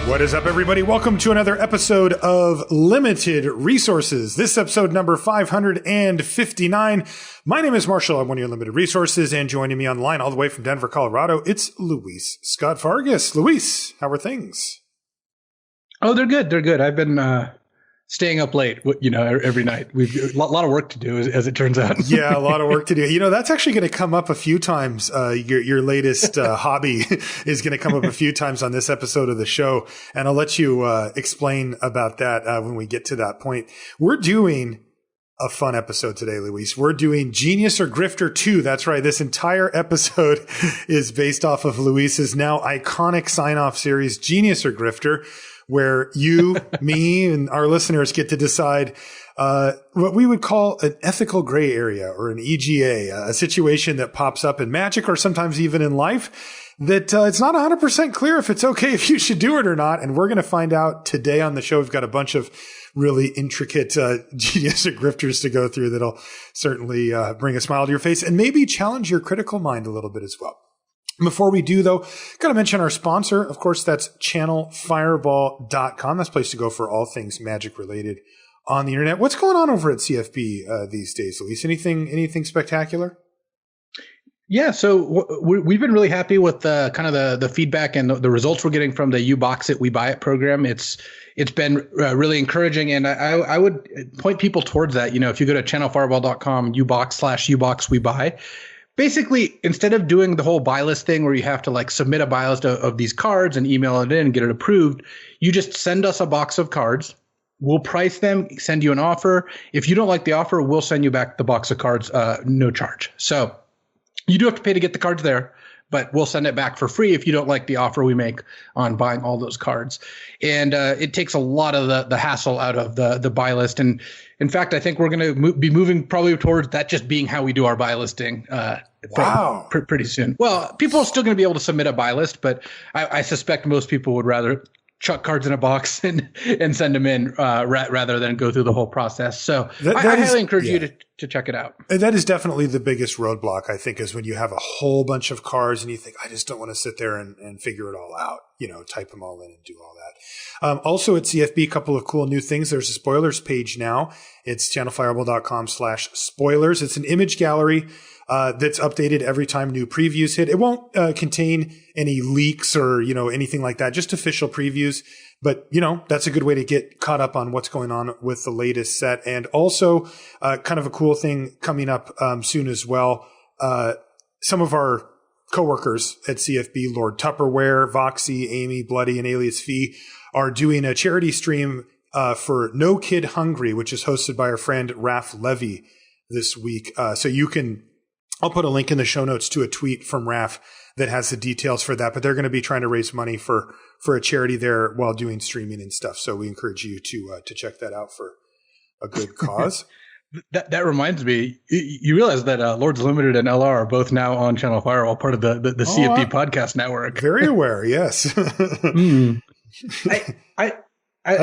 What is up, everybody? Welcome to another episode of Limited Resources. This is episode number 559. My name is Marshall. I'm one of your Limited Resources, and joining me online all the way from Denver, Colorado, it's Luis Scott-Vargas. Luis, how are things? Oh, they're good. They're good. I've been staying up late, every night. We've a lot of work to do, as it turns out. Yeah, a lot of work to do. That's actually going to come up a few times. Your latest hobby is going to come up a few times on this episode of the show, and I'll let you explain about that when we get to that point. We're doing a fun episode today, Luis. We're doing Genius or Grifter 2. That's right. This entire episode is based off of Luis's now iconic sign-off series, Genius or Grifter, where you, me, and our listeners get to decide what we would call an ethical gray area, or an EGA, a situation that pops up in Magic or sometimes even in life that it's not 100% clear if it's okay, if you should do it or not. And we're going to find out today on the show. We've got a bunch of really intricate Genius or Grifters to go through that'll certainly bring a smile to your face and maybe challenge your critical mind a little bit as well. Before we do, though, got to mention our sponsor. Of course, that's channelfireball.com. That's a place to go for all things Magic related on the internet. What's going on over at CFB these days, Luis? Anything spectacular? Yeah, so we've been really happy with the feedback and the results we're getting from the You Box It, We Buy It program. It's been really encouraging, and I would point people towards that. If you go to channelfireball.com, ubox/ubox we buy. Basically, instead of doing the whole buy list thing where you have to submit a buy list of these cards and email it in and get it approved, you just send us a box of cards. We'll price them, send you an offer. If you don't like the offer, we'll send you back the box of cards, no charge. So you do have to pay to get the cards there, but we'll send it back for free if you don't like the offer we make on buying all those cards. And it takes a lot of the hassle out of the buy list. And in fact, I think we're going to be moving probably towards that just being how we do our buy listing pretty soon. Well, people are still going to be able to submit a buy list, but I suspect most people would rather chuck cards in a box and send them in rather than go through the whole process. So I highly encourage you to check it out. That is definitely the biggest roadblock, I think, is when you have a whole bunch of cards and you think, I just don't want to sit there and figure it all out, type them all in and do all that. Also at CFB, a couple of cool new things. There's a spoilers page now. It's channelfireball.com/spoilers. It's an image gallery that's updated every time new previews hit. It won't contain any leaks or, anything like that, just official previews. But, that's a good way to get caught up on what's going on with the latest set. And also kind of a cool thing coming up soon as well. Some of our coworkers at CFB, Lord Tupperware, Voxy, Amy, Bloody, and Alias Fee, are doing a charity stream for No Kid Hungry, which is hosted by our friend Raph Levy this week. So I'll put a link in the show notes to a tweet from Raph that has the details for that, but they're going to be trying to raise money for a charity there while doing streaming and stuff. So we encourage you to check that out for a good cause. That reminds me, you realize that Lords Limited and LR are both now on Channel Firewall, part of the CFB podcast network. Very aware, yes. I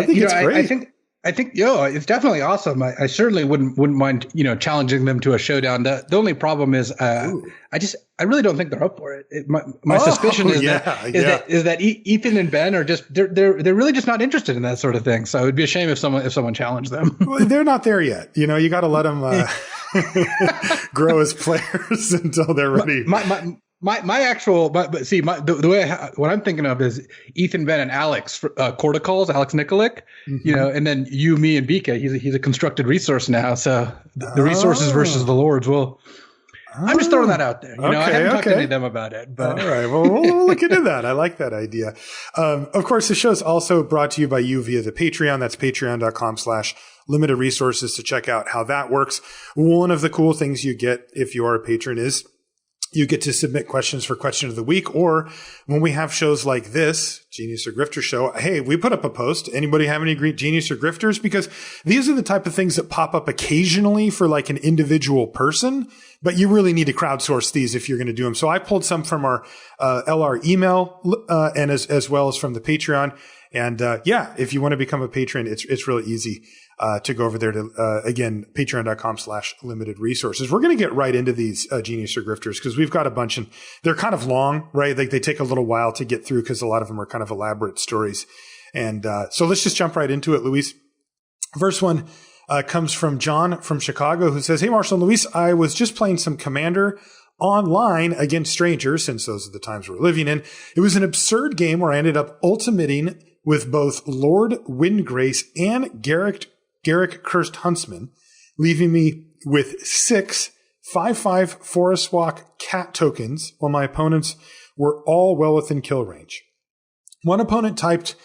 think it's great. I think it's definitely awesome. I certainly wouldn't mind challenging them to a showdown. The only problem is I really don't think they're up for it. My suspicion is that Ethan and Ben are just they're really just not interested in that sort of thing. So it would be a shame if someone challenged them. Well, they're not there yet. You got to let them grow as players until they're ready. The way what I'm thinking of is Ethan, Ben, and Alex Corticals, Alex Nikolic, and then you, me, and BK. He's a constructed resource now, so the resources versus the Lords. Well, I'm just throwing that out there. I haven't talked to any of them about it. But all right, well, we'll look into that. I like that idea. Of course, the show is also brought to you by you via the Patreon. That's patreon.com/limited resources to check out how that works. One of the cool things you get if you are a patron is you get to submit questions for Question of the Week, or when we have shows like this, Genius or Grifter show, hey, we put up a post. Anybody have any great Genius or Grifters? Because these are the type of things that pop up occasionally for an individual person But you really need to crowdsource these if you're going to do them. So I pulled some from our LR email and as well as from the Patreon. And if you want to become a patron, it's really easy to go over there to, again, patreon.com/limited resources. We're going to get right into these Genius or Grifters because we've got a bunch and they're kind of long, right? Like they take a little while to get through because a lot of them are kind of elaborate stories. And so let's just jump right into it, Luis. First one comes from John from Chicago who says, "Hey, Marshall and Luis, I was just playing some Commander online against strangers since those are the times we're living in. It was an absurd game where I ended up ultimating with both Lord Windgrace and Garrick Cursed Huntsman, leaving me with 6 5/5 Forest Walk cat tokens while my opponents were all well within kill range. One opponent typed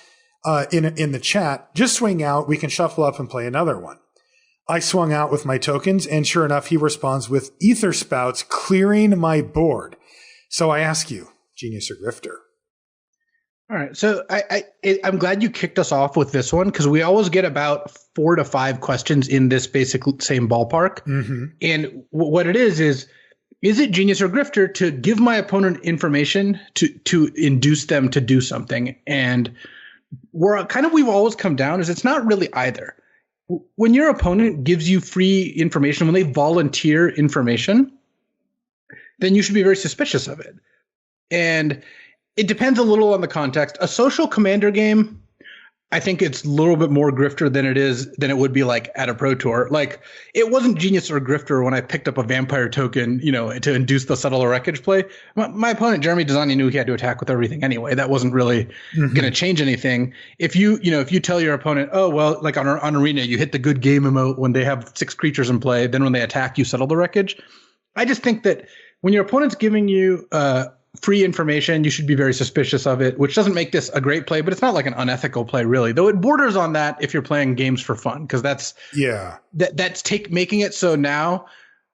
in the chat, just swing out, we can shuffle up and play another one. I swung out with my tokens, and sure enough, he responds with Ether Spouts clearing my board. So I ask you, Genius or Grifter?" All right. So I'm glad you kicked us off with this one because we always get about 4 to 5 questions in this basic same ballpark. Mm-hmm. And what it is it Genius or Grifter to give my opponent information to induce them to do something? And we've always come down is it's not really either. When your opponent gives you free information, when they volunteer information, then you should be very suspicious of it. And it depends a little on the context. A social Commander game, I think it's a little bit more Grifter than it would be like at a Pro Tour. Like it wasn't Genius or Grifter when I picked up a vampire token, to induce the subtle wreckage play. My opponent, Jeremy Desani, knew he had to attack with everything anyway. That wasn't really going to change anything. If you tell your opponent, oh, well, like on Arena, you hit the good game emote when they have 6 creatures in play. Then when they attack, you settle the wreckage. I just think that when your opponent's giving you, free information, you should be very suspicious of it, which doesn't make this a great play, but it's not like an unethical play really, though it borders on that if you're playing games for fun, because that's making it so now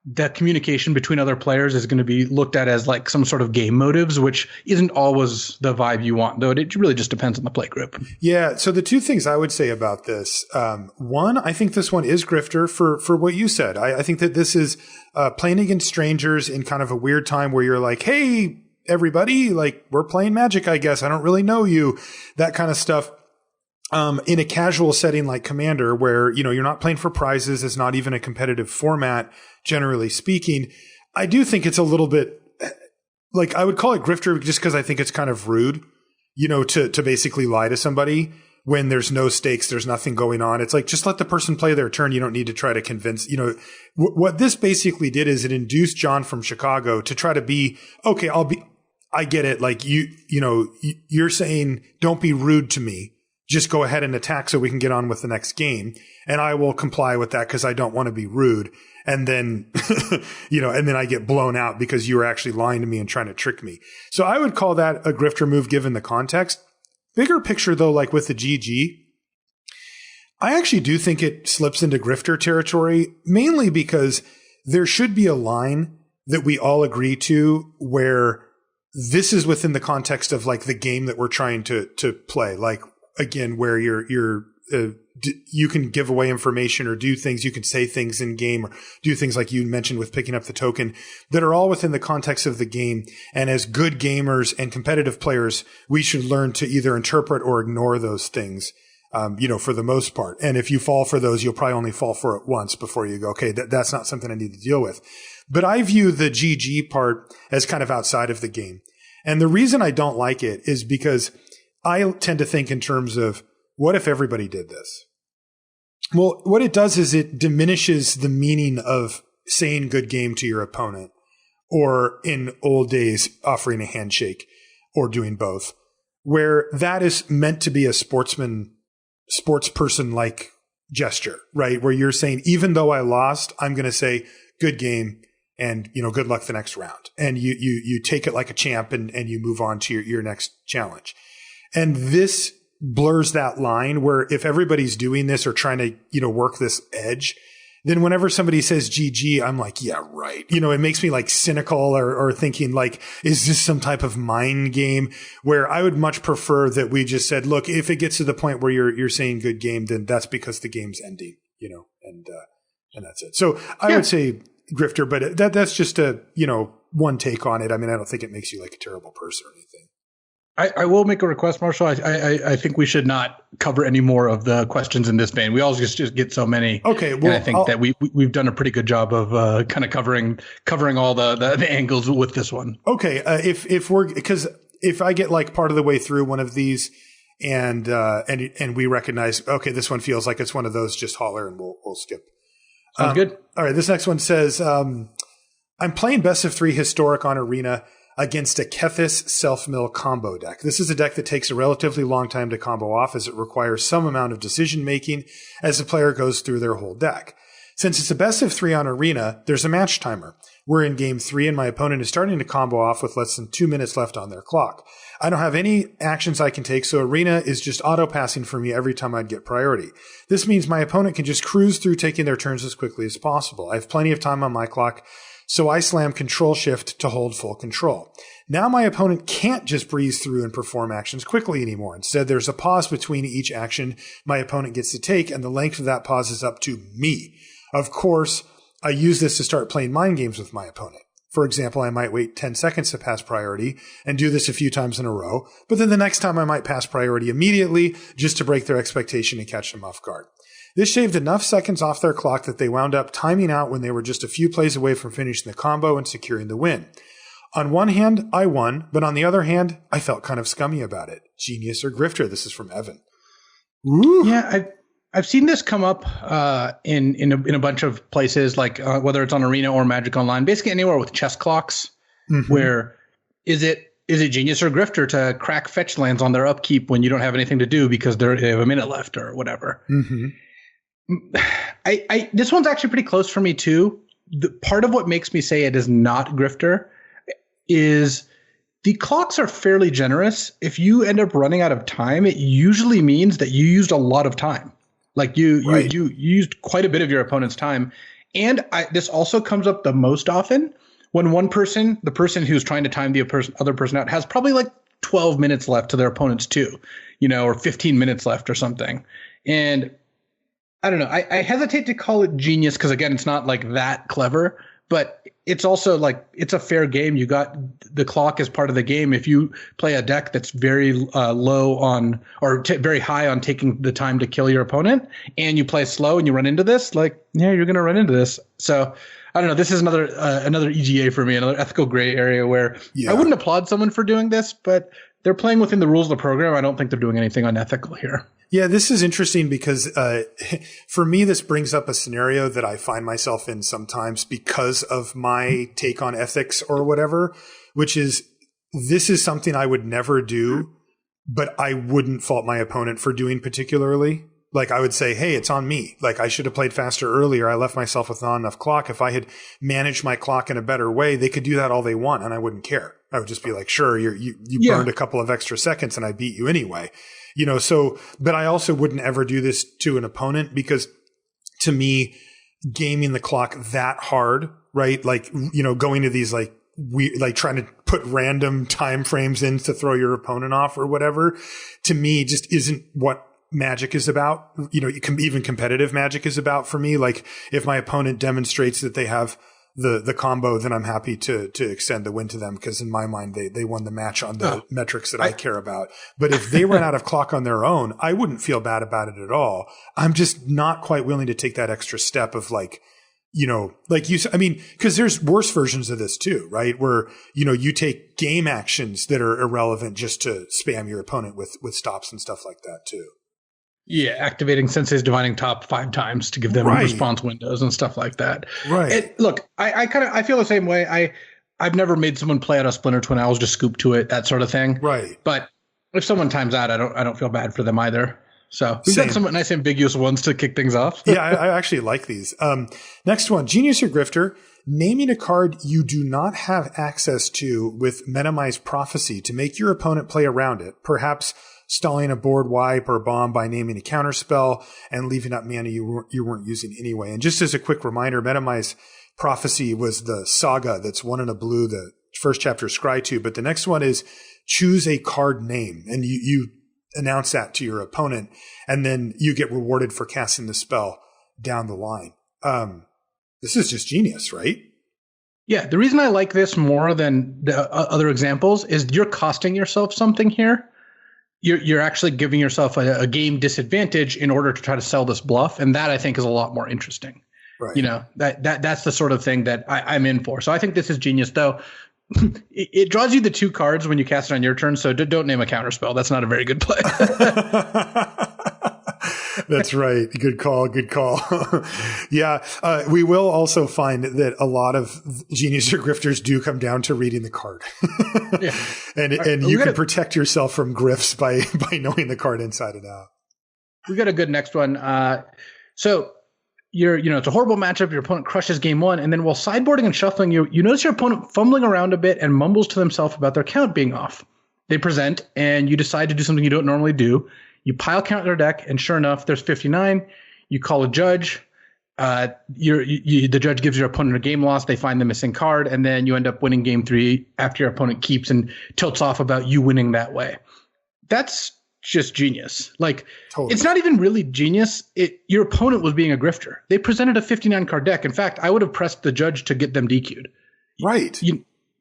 the communication between other players is going to be looked at as like some sort of game motives, which isn't always the vibe you want, though it really just depends on the play group. Yeah. So the 2 things I would say about this, one, I think this one is Grifter for what you said. I think that this is playing against strangers in kind of a weird time where you're like, hey, everybody, like we're playing Magic, I guess. I don't really know you, that kind of stuff. In a casual setting like Commander where, you're not playing for prizes. It's not even a competitive format, generally speaking. I do think it's a little bit like I would call it Grifter just because I think it's kind of rude, to basically lie to somebody when there's no stakes, there's nothing going on. It's like, just let the person play their turn. You don't need to try to convince, what this basically did is it induced John from Chicago to try to be, okay, I get it. Like you're saying, don't be rude to me. Just go ahead and attack so we can get on with the next game. And I will comply with that because I don't want to be rude. And then, and then I get blown out because you were actually lying to me and trying to trick me. So I would call that a Grifter move given the context. Bigger picture though, like with the GG, I actually do think it slips into Grifter territory, mainly because there should be a line that we all agree to where this is within the context of like the game that we're trying to play. Like again, where you can give away information or do things, you can say things in game or do things like you mentioned with picking up the token that are all within the context of the game. And as good gamers and competitive players, we should learn to either interpret or ignore those things, for the most part. And if you fall for those, you'll probably only fall for it once before you go, okay, that's not something I need to deal with. But I view the GG part as kind of outside of the game. And the reason I don't like it is because I tend to think in terms of what if everybody did this? Well, what it does is it diminishes the meaning of saying good game to your opponent, or in old days, offering a handshake or doing both, where that is meant to be a sportsperson-like gesture, right? Where you're saying, even though I lost, I'm going to say good game and, good luck the next round. And you take it like a champ and you move on to your next challenge. And this blurs that line where if everybody's doing this or trying to, work this edge, then whenever somebody says GG, I'm like, yeah, right. It makes me like cynical or thinking like, is this some type of mind game where I would much prefer that we just said, look, if it gets to the point where you're saying good game, then that's because the game's ending, and that's it. So I would say Grifter, but that's just one take on it. I mean, I don't think it makes you like a terrible person or anything. I will make a request, Marshall. I think we should not cover any more of the questions in this vein. We all just get so many. Okay, well, and I think that we've done a pretty good job of kind of covering all the angles with this one. Okay, because if I get like part of the way through one of these and we recognize, okay, this one feels like it's one of those, just holler and we'll skip. Sounds good. All right, this next one says, I'm playing best of 3 historic on Arena against a Kethis self-mill combo deck. This is a deck that takes a relatively long time to combo off, as it requires some amount of decision making as the player goes through their whole deck. Since it's a best of 3 on Arena, there's a match timer. We're in game 3 and my opponent is starting to combo off with less than 2 minutes left on their clock. I don't have any actions I can take, so Arena is just auto-passing for me every time I'd get priority. This means my opponent can just cruise through taking their turns as quickly as possible. I have plenty of time on my clock, so I slam Control Shift to hold full control. Now my opponent can't just breeze through and perform actions quickly anymore. Instead, there's a pause between each action my opponent gets to take, and the length of that pause is up to me. Of course, I use this to start playing mind games with my opponent. For example, I might wait 10 seconds to pass priority and do this a few times in a row, but then the next time I might pass priority immediately just to break their expectation and catch them off guard. This shaved enough seconds off their clock that they wound up timing out when they were just a few plays away from finishing the combo and securing the win. On one hand, I won, but on the other hand, I felt kind of scummy about it. Genius or Grifter? This is from Evan. Ooh. Yeah, I've seen this come up in a bunch of places, like whether it's on Arena or Magic Online, basically anywhere with chess clocks. Mm-hmm. Where is it Genius or Grifter to crack fetch lands on their upkeep when you don't have anything to do because they have a minute left or whatever? Mm-hmm. This one's actually pretty close for me too. Part of what makes me say it is not Grifter is the clocks are fairly generous. If you end up running out of time, it usually means that you used a lot of time. Like you used quite a bit of your opponent's time. And this also comes up the most often when one person, the person who's trying to time the other person out, has probably like 12 minutes left to their opponent's 2, or 15 minutes left or something. And I don't know. I hesitate to call it genius because, again, it's not like that clever, but it's also like it's a fair game. You got the clock as part of the game. If you play a deck that's very low on or very high on taking the time to kill your opponent, and you play slow and you run into this, you're going to run into this. So I don't know. This is another EGA for me, another ethical gray area where I wouldn't applaud someone for doing this, but they're playing within the rules of the program. I don't think they're doing anything unethical here. Yeah, this is interesting because for me, this brings up a scenario that I find myself in sometimes because of my take on ethics or whatever, which is this is something I would never do, but I wouldn't fault my opponent for doing particularly. Like I would say, hey, it's on me. Like I should have played faster earlier. I left myself with not enough clock. If I had managed my clock in a better way, they could do that all they want and I wouldn't care. I would just be like, sure, you burned a couple of extra seconds and I beat you anyway. But I also wouldn't ever do this to an opponent because to me, gaming the clock that hard, right? Like, going to these trying to put random time frames in to throw your opponent off or whatever, to me just isn't what Magic is about. Even competitive Magic is about for me. Like if my opponent demonstrates that they have the combo, then I'm happy to extend the win to them because in my mind they won the match on the metrics that I care about. But if they run out of clock on their own, I wouldn't feel bad about it at all. I'm just not quite willing to take that extra step of because there's worse versions of this too, right? Where, you take game actions that are irrelevant just to spam your opponent with stops and stuff like that too. Yeah, activating Sensei's Divining Top 5 times to give them response windows and stuff like that. Right. Look, I feel the same way. I've never made someone play out a Splinter Twin Owls, just scoop to it, that sort of thing. Right. But if someone times out, I don't feel bad for them either. So we've got some nice ambiguous ones to kick things off. Yeah, I actually like these. Next one, Genius or Grifter. Naming a card you do not have access to with Minimize Prophecy to make your opponent play around it, perhaps stalling a board wipe or bomb by naming a counterspell and leaving up mana you weren't using anyway. And just as a quick reminder, Minimize Prophecy was the saga that's 1 and a blue, the first chapter is Scry 2, but the next one is choose a card name, and you announce that to your opponent, and then you get rewarded for casting the spell down the line. This is just genius, right? Yeah, the reason I like this more than the other examples is you're costing yourself something here. You're actually giving yourself a game disadvantage in order to try to sell this bluff, and that I think is a lot more interesting. Right. You know, that's the sort of thing that I'm in for. So I think this is genius, though. It draws you the 2 cards when you cast it on your turn, so don't name a counterspell. That's not a very good play. That's right. Good call. Good call. Yeah. We will also find that a lot of genius or grifters do come down to reading the card. Yeah. And you can protect yourself from grifts by knowing the card inside and out. We got a good next one. So it's a horrible matchup. Your opponent crushes game 1. And then while sideboarding and shuffling, you notice your opponent fumbling around a bit and mumbles to themselves about their count being off. They present and you decide to do something you don't normally do. You pile count their deck, and sure enough, there's 59. You call a judge. The judge gives your opponent a game loss. They find the missing card, and then you end up winning game 3 after your opponent keeps and tilts off about you winning that way. That's just genius. Like, totally. It's not even really genius. Your opponent was being a grifter. They presented a 59 card deck. In fact, I would have pressed the judge to get them DQ'd. Right.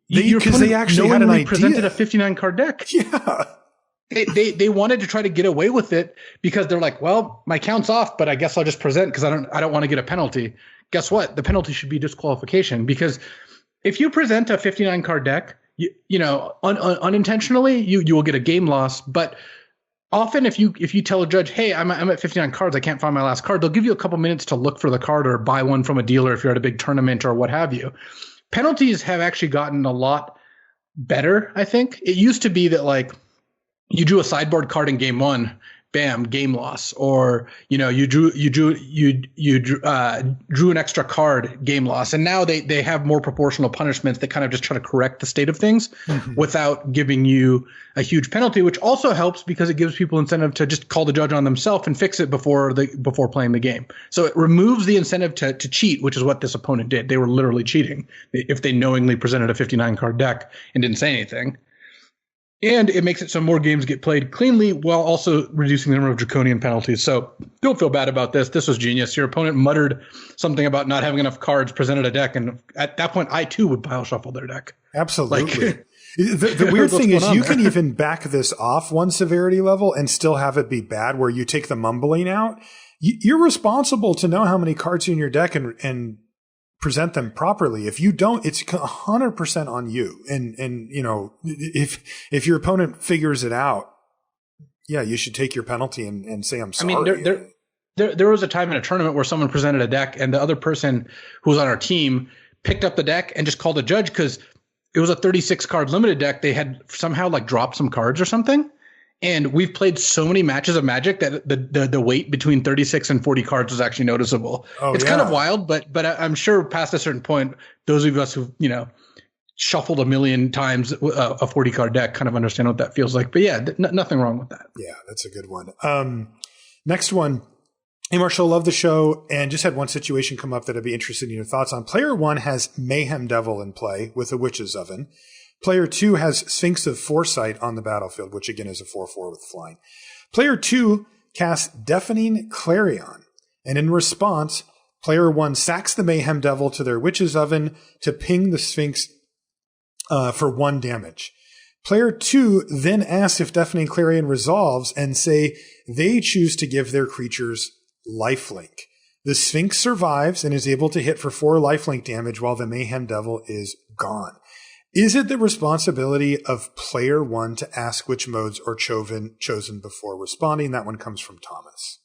Because they actually had an idea. Presented a 59 card deck. Yeah. They wanted to try to get away with it because they're like, well, my count's off, but I guess I'll just present because I don't want to get a penalty. Guess what? The penalty should be disqualification, because if you present a 59 card deck, unintentionally, you will get a game loss. But often if you tell a judge, hey, I'm at 59 cards, I can't find my last card, they'll give you a couple minutes to look for the card or buy one from a dealer if you're at a big tournament or what have you. Penalties have actually gotten a lot better, I think. It used to be that, like, you drew a sideboard card in game 1, bam, game loss. Or, you drew an extra card, game loss. And now they have more proportional punishments that kind of just try to correct the state of things without giving you a huge penalty, which also helps because it gives people incentive to just call the judge on themselves and fix it before playing the game. So it removes the incentive to cheat, which is what this opponent did. They were literally cheating if they knowingly presented a 59 card deck and didn't say anything. And it makes it so more games get played cleanly while also reducing the number of draconian penalties. So don't feel bad about this. This was genius. Your opponent muttered something about not having enough cards, presented a deck, and at that point, I too would pile shuffle their deck. Absolutely. The weird thing is you can even back this off one severity level and still have it be bad, where you take the mumbling out. You're responsible to know how many cards are in your deck and present them properly. If you don't, it's 100% on you. And if your opponent figures it out, yeah, you should take your penalty and say, I'm sorry. I mean, there was a time in a tournament where someone presented a deck and the other person who was on our team picked up the deck and just called a judge because it was a 36 card limited deck. They had somehow dropped some cards or something. And we've played so many matches of Magic that the weight between 36 and 40 cards was actually noticeable. It's kind of wild, but I'm sure past a certain point, those of us who shuffled a million times a 40 card deck kind of understand what that feels like. But yeah, nothing wrong with that. Yeah, that's a good one. Next one. Hey, Marshall, love the show, and just had one situation come up that I'd be interested in your thoughts on. Player 1 has Mayhem Devil in play with a Witch's Oven. Player 2 has Sphinx of Foresight on the battlefield, which again is a 4/4 with flying. Player 2 casts Deafening Clarion, and in response, Player 1 sacks the Mayhem Devil to their Witch's Oven to ping the Sphinx for 1 damage. Player 2 then asks if Deafening Clarion resolves and say they choose to give their creatures lifelink. The Sphinx survives and is able to hit for 4 lifelink damage while the Mayhem Devil is gone. Is it the responsibility of player 1 to ask which modes are chosen before responding? That one comes from Thomas.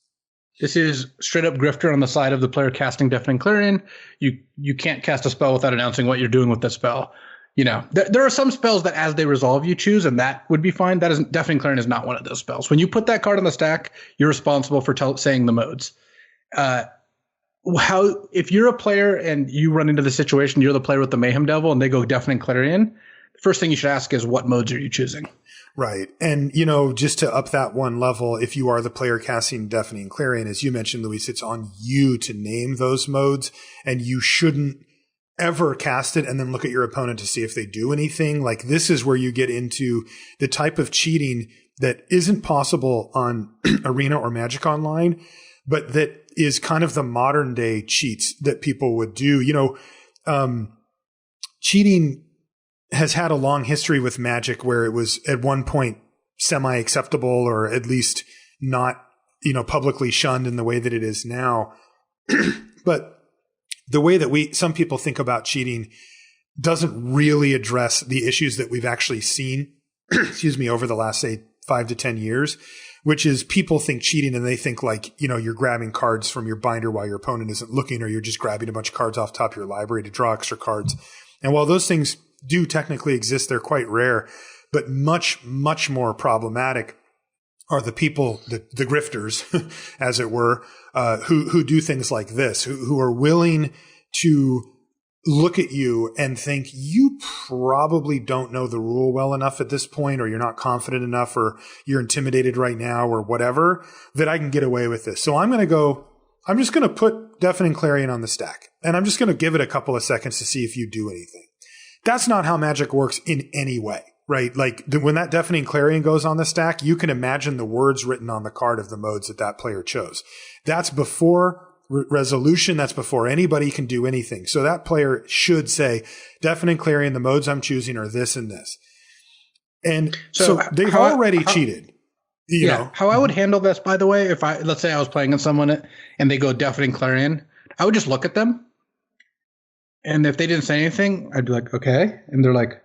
This is straight up Grifter on the side of the player casting Deafening Clarion. You can't cast a spell without announcing what you're doing with the spell. There are some spells that as they resolve you choose, and that would be fine. Deafening Clarion is not one of those spells. When you put that card on the stack, you're responsible for saying the modes. If you're a player and you run into the situation, you're the player with the Mayhem Devil and they go Deafening Clarion, the first thing you should ask is what modes are you choosing? Right. And, just to up that one level, if you are the player casting Deafening Clarion, as you mentioned, Luis, it's on you to name those modes, and you shouldn't ever cast it and then look at your opponent to see if they do anything. This is where you get into the type of cheating that isn't possible on Arena or Magic Online, but that is kind of the modern day cheats that people would do. Cheating has had a long history with Magic where it was at one point semi-acceptable or at least not, publicly shunned in the way that it is now. But the way that some people think about cheating doesn't really address the issues that we've actually seen, over the last, say, 5 to 10 years, which is people think cheating and they think like, you're grabbing cards from your binder while your opponent isn't looking, or you're just grabbing a bunch of cards off top of your library to draw extra cards. And while those things do technically exist, they're quite rare, but much, much more problematic are the people, the grifters, as it were, who do things like this, who are willing to look at you and think you probably don't know the rule well enough at this point, or you're not confident enough, or you're intimidated right now, or whatever, that I can get away with this. So I'm just going to put Deafening Clarion on the stack, and I'm just going to give it a couple of seconds to see if you do anything. That's not how Magic works in any way, right? Like when that Deafening Clarion goes on the stack, you can imagine the words written on the card of the modes that player chose. That's before resolution. That's before anybody can do anything. So that player should say, Deafening Clarion, the modes I'm choosing are this and this. And so they've already cheated. You know how I would handle this, by the way, let's say I was playing with someone and they go Deafening Clarion, I would just look at them. And if they didn't say anything, I'd be like, okay. And they're like,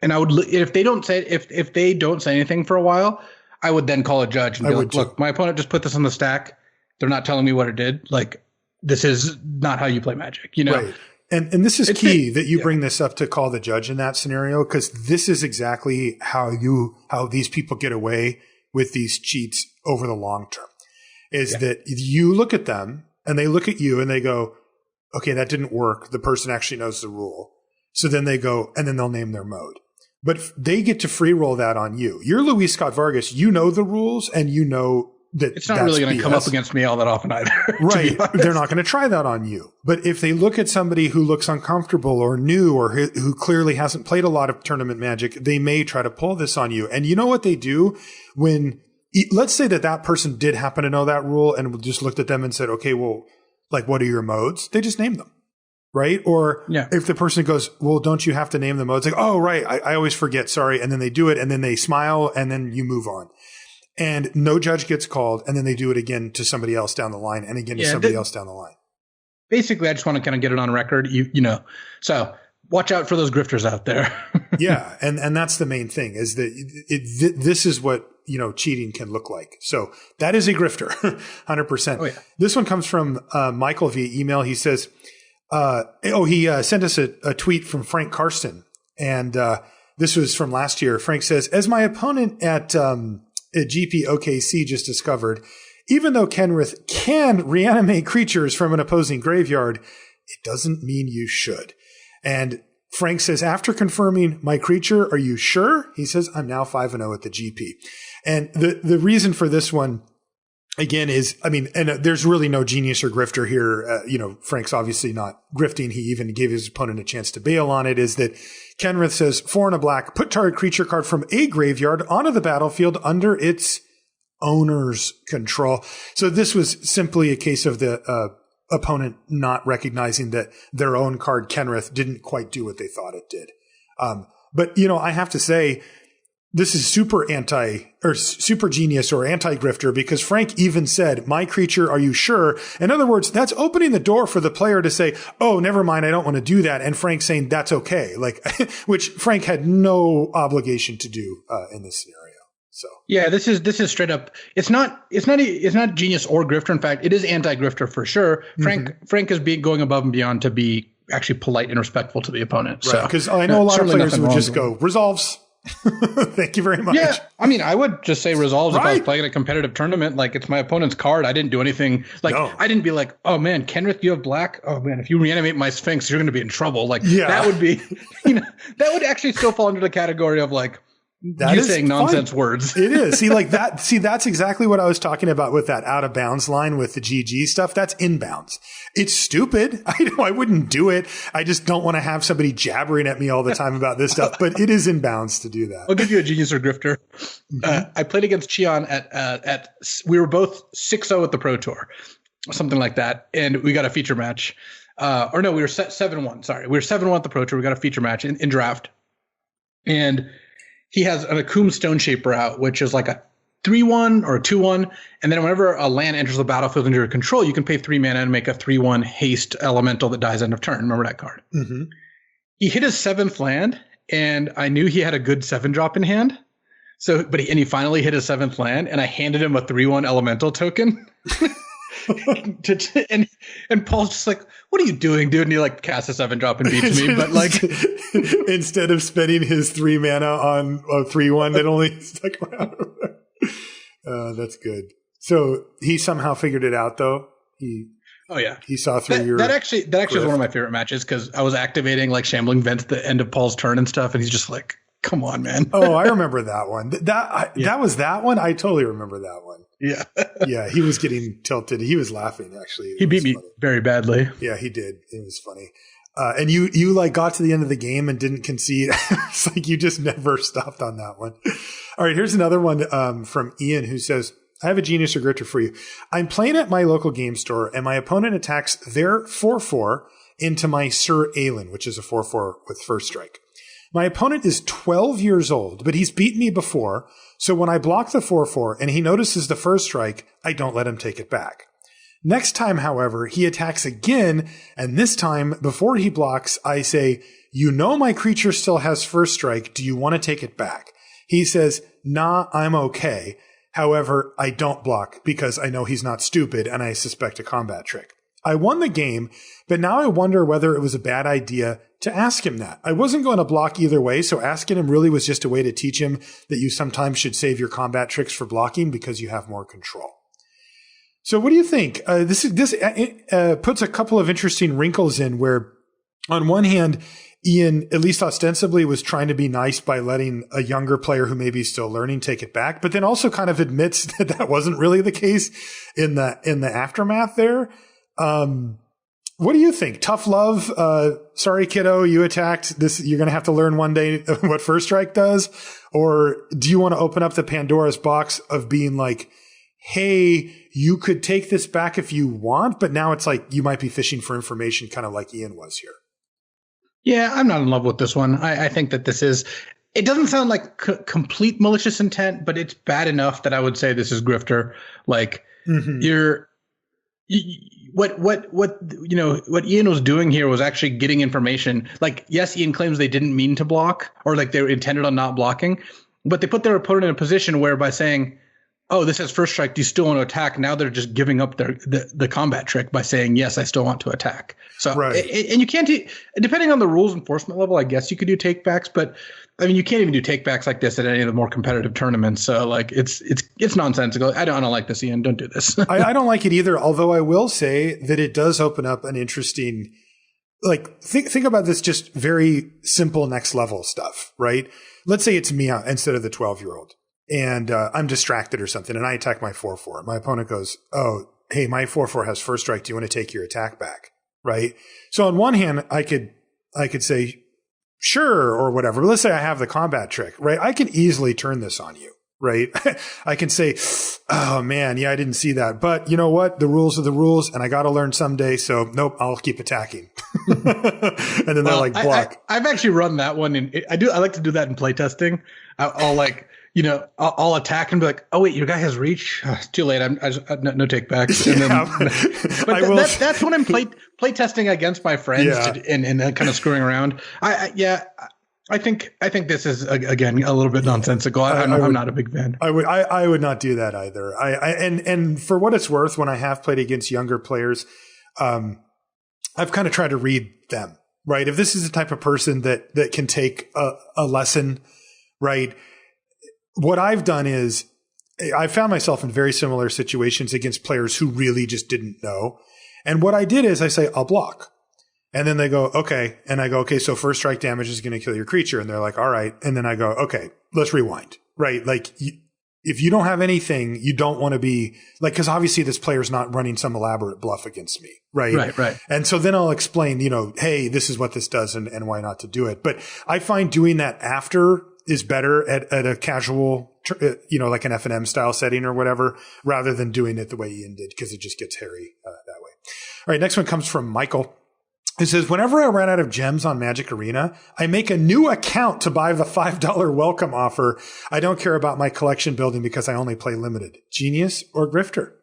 and I would, if they don't say anything for a while, I would then call a judge and be like, look, my opponent just put this on the stack. They're not telling me what it did. Like, this is not how you play Magic, Right. And this is key that you bring this up to call the judge in that scenario, because this is exactly how these people get away with these cheats over the long term, is that you look at them and they look at you and they go, okay, that didn't work. The person actually knows the rule. So then they go, and then they'll name their mode. But they get to free roll that on you. You're Luis Scott-Vargas. You know the rules, and you know that it's not really going to come up against me all that often either. Right. They're not going to try that on you. But if they look at somebody who looks uncomfortable or new or who clearly hasn't played a lot of tournament Magic, they may try to pull this on you. And you know what they do when, let's say that person did happen to know that rule and just looked at them and said, okay, well, like, what are your modes? They just name them. Right. Or if the person goes, well, don't you have to name the modes? Like, oh, right. I always forget. Sorry. And then they do it and then they smile and then you move on. And no judge gets called. And then they do it again to somebody else down the line and again to somebody else down the line. Basically, I just want to kind of get it on record, So watch out for those grifters out there. Yeah. And that's the main thing, is that this is what, cheating can look like. So that is a grifter, 100%. Oh, yeah. This one comes from Michael via email. He says, he sent us a tweet from Frank Karsten. And this was from last year. Frank says, as my opponent at GP OKC just discovered, even though Kenrith can reanimate creatures from an opposing graveyard, it doesn't mean you should. And Frank says, after confirming my creature, are you sure? He says, I'm now 5-0 at the GP. And the reason for this one, again, is, there's really no genius or grifter here. Frank's obviously not grifting. He even gave his opponent a chance to bail on it, is that Kenrith says, 4 and a black, put target creature card from a graveyard onto the battlefield under its owner's control. So this was simply a case of the opponent not recognizing that their own card, Kenrith, didn't quite do what they thought it did. But I have to say, this is super genius or anti-grifter, because Frank even said, my creature, are you sure? In other words, that's opening the door for the player to say, oh, never mind, I don't want to do that. And Frank saying that's okay, which Frank had no obligation to do in this scenario. So yeah, this is straight up. It's not genius or grifter. In fact, it is anti-grifter for sure. Frank is going above and beyond to be actually polite and respectful to the opponent. Right, because I know a lot of players would just go resolves. Thank you very much. Yeah, I would just say resolves if I was playing a competitive tournament. Like, it's my opponent's card. I didn't do anything. I didn't be like, oh man, Kenrith, you have black. Oh man, if you reanimate my Sphinx, you're going to be in trouble. That would be, that would actually still fall under the category of like, That is saying nonsense words. It is. See, like that. See, that's exactly what I was talking about with that out of bounds line with the GG stuff. That's inbounds. It's stupid. I know I wouldn't do it. I just don't want to have somebody jabbering at me all the time about this stuff, but it is inbounds to do that. I'll give you a genius or grifter. I played against Cheon we were both 6-0 at the Pro Tour, something like that. And we got a feature match. We were 7-1. Sorry. We were 7-1 at the Pro Tour. We got a feature match in draft. And he has an Akum Stone Shaper out, which is like a 3-1 or a 2-1. And then whenever a land enters the battlefield under your control, you can pay 3 mana and make a 3-1 haste elemental that dies end of turn. Remember that card? Mm-hmm. He hit his 7th land, and I knew he had a good 7-drop in hand. But he finally hit his 7th land, and I handed him a 3-1 elemental token. and Paul's just like, what are you doing, dude? And he like casts a 7-drop and beats me. But like, instead of spending his 3 mana on a 3-1 that only stuck around. That's good. So he somehow figured it out, though. He saw through your. That actually is one of my favorite matches because I was activating like Shambling Vents at the end of Paul's turn and stuff, and he's just like, come on, man. Oh, I remember that one. That was that one. I totally remember that one. Yeah. Yeah, he was getting tilted. He was laughing, actually. He beat me very badly. Yeah, he did. It was funny. And you like got to the end of the game and didn't concede. It's like you just never stopped on that one. All right, here's another one from Ian who says, I have a genius or grifter for you. I'm playing at my local game store and my opponent attacks their 4/4 into my Sir Aelin, which is a 4/4 with first strike. My opponent is 12 years old, but he's beaten me before. So when I block the 4/4 and he notices the first strike, I don't let him take it back. Next time, however, he attacks again. And this time, before he blocks, I say, you know, my creature still has first strike. Do you want to take it back? He says, nah, I'm okay. However, I don't block because I know he's not stupid and I suspect a combat trick. I won the game, but now I wonder whether it was a bad idea to ask him that. I wasn't going to block either way, so asking him really was just a way to teach him that you sometimes should save your combat tricks for blocking because you have more control. So what do you think? This puts a couple of interesting wrinkles in where, on one hand, Ian, at least ostensibly, was trying to be nice by letting a younger player who may be still learning take it back, but then also kind of admits that that wasn't really the case in the aftermath there. What do you think? Tough love. Sorry, kiddo, you attacked this. You're going to have to learn one day what first strike does. Or do you want to open up the Pandora's box of being like, hey, you could take this back if you want, but now it's like you might be fishing for information, kind of like Ian was here. Yeah, I'm not in love with this one. I think that it doesn't sound like complete malicious intent, but it's bad enough that I would say this is grifter. Like what Ian was doing here was actually getting information. Like, yes, Ian claims they didn't mean to block or like they were intended on not blocking, but they put their opponent in a position where by saying, oh, this has first strike, do you still want to attack? Now they're just giving up the combat trick by saying, yes, I still want to attack. So, right. And you can't, depending on the rules enforcement level, I guess you could do takebacks, but I mean, you can't even do takebacks like this at any of the more competitive tournaments. So like, it's nonsensical. I don't like this, Ian. Don't do this. I don't like it either. Although I will say that it does open up an interesting, like, think about this, just very simple next level stuff, right? Let's say it's Mia instead of the 12-year-old. And I'm distracted or something, and I attack my 4/4. My opponent goes, oh, hey, my 4/4 has first strike. Do you want to take your attack back? Right? So on one hand, I could say, sure, or whatever. But let's say I have the combat trick, right? I can easily turn this on you, right? I can say, oh, man, yeah, I didn't see that. But you know what? The rules are the rules, and I got to learn someday. So nope, I'll keep attacking. And then they're like, block. I've actually run that one. And I like to do that in playtesting. I'll like, I'll attack and be like, oh, wait, your guy has reach. Oh, it's too late. No take backs. And then, that's when I'm play testing against my friends and kind of screwing around. I think this is, again, a little bit nonsensical. I'm not a big fan. I would not do that either. And for what it's worth, when I have played against younger players, I've kind of tried to read them, right? If this is the type of person that can take a lesson, right? What I've done is I found myself in very similar situations against players who really just didn't know. And what I did is I say, I'll block. And then they go, okay. And I go, okay, so first strike damage is going to kill your creature. And they're like, all right. And then I go, okay, let's rewind, right? Like if you don't have anything, you don't want to be like, because obviously this player's not running some elaborate bluff against me, right? Right. And so then I'll explain, hey, this is what this does and why not to do it. But I find doing that after is better at a casual, like an F&M style setting or whatever, rather than doing it the way Ian did, because it just gets hairy that way. All right, next one comes from Michael. It says, whenever I run out of gems on Magic Arena, I make a new account to buy the $5 welcome offer. I don't care about my collection building because I only play limited. Genius or grifter?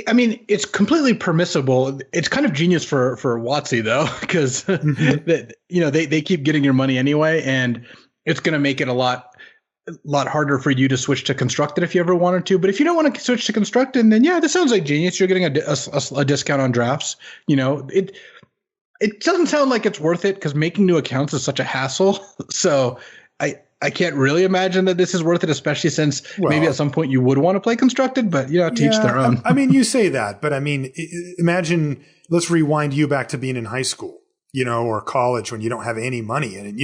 I mean, it's completely permissible. It's kind of genius for WotC though, because they keep getting your money anyway, and it's going to make it a lot harder for you to switch to constructed if you ever wanted to. But if you don't want to switch to constructed, then yeah, this sounds like genius. You're getting a discount on drafts. It doesn't sound like it's worth it because making new accounts is such a hassle. So I can't really imagine that this is worth it, especially since maybe at some point you would want to play constructed, but to each their own. I mean, you say that, but I mean, imagine, let's rewind you back to being in high school, or college when you don't have any money and,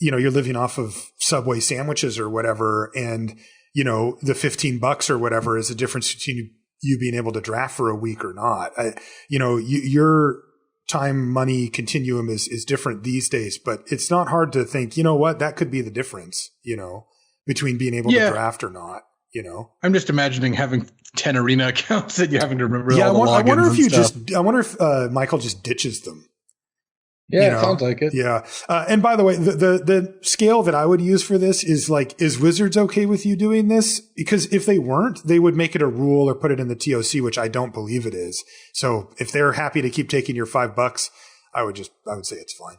you're living off of Subway sandwiches or whatever. And, the $15 or whatever is the difference between you being able to draft for a week or not. Your time money continuum is different these days, but it's not hard to think, that could be the difference, between being able to draft or not, I'm just imagining having 10 arena accounts that you're having to remember all the logins. I wonder if Michael just ditches them. Yeah, it sounds like it. Yeah. And by the way, the scale that I would use for this is is Wizards okay with you doing this? Because if they weren't, they would make it a rule or put it in the TOC, which I don't believe it is. So if they're happy to keep taking your $5, I would say it's fine.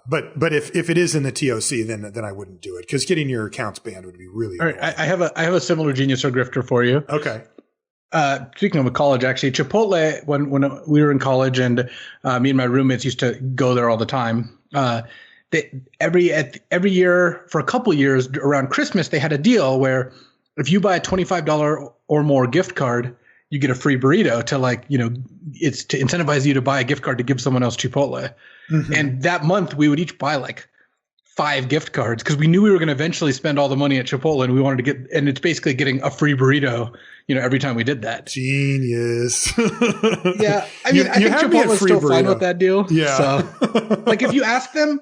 But if it is in the TOC, then I wouldn't do it, because getting your accounts banned would be really all right. I have a similar genius or grifter for you. Okay. Speaking of college, actually, Chipotle, when we were in college and me and my roommates used to go there all the time, every year for a couple years around Christmas, they had a deal where if you buy a $25 or more gift card, you get a free burrito it's to incentivize you to buy a gift card to give someone else Chipotle. Mm-hmm. And that month we would each buy 5 gift cards because we knew we were going to eventually spend all the money at Chipotle, and we wanted to and it's basically getting a free burrito, every time we did that. Genius. Yeah. I mean, I think Chipotle's still fine with that deal. Yeah. So if you ask them,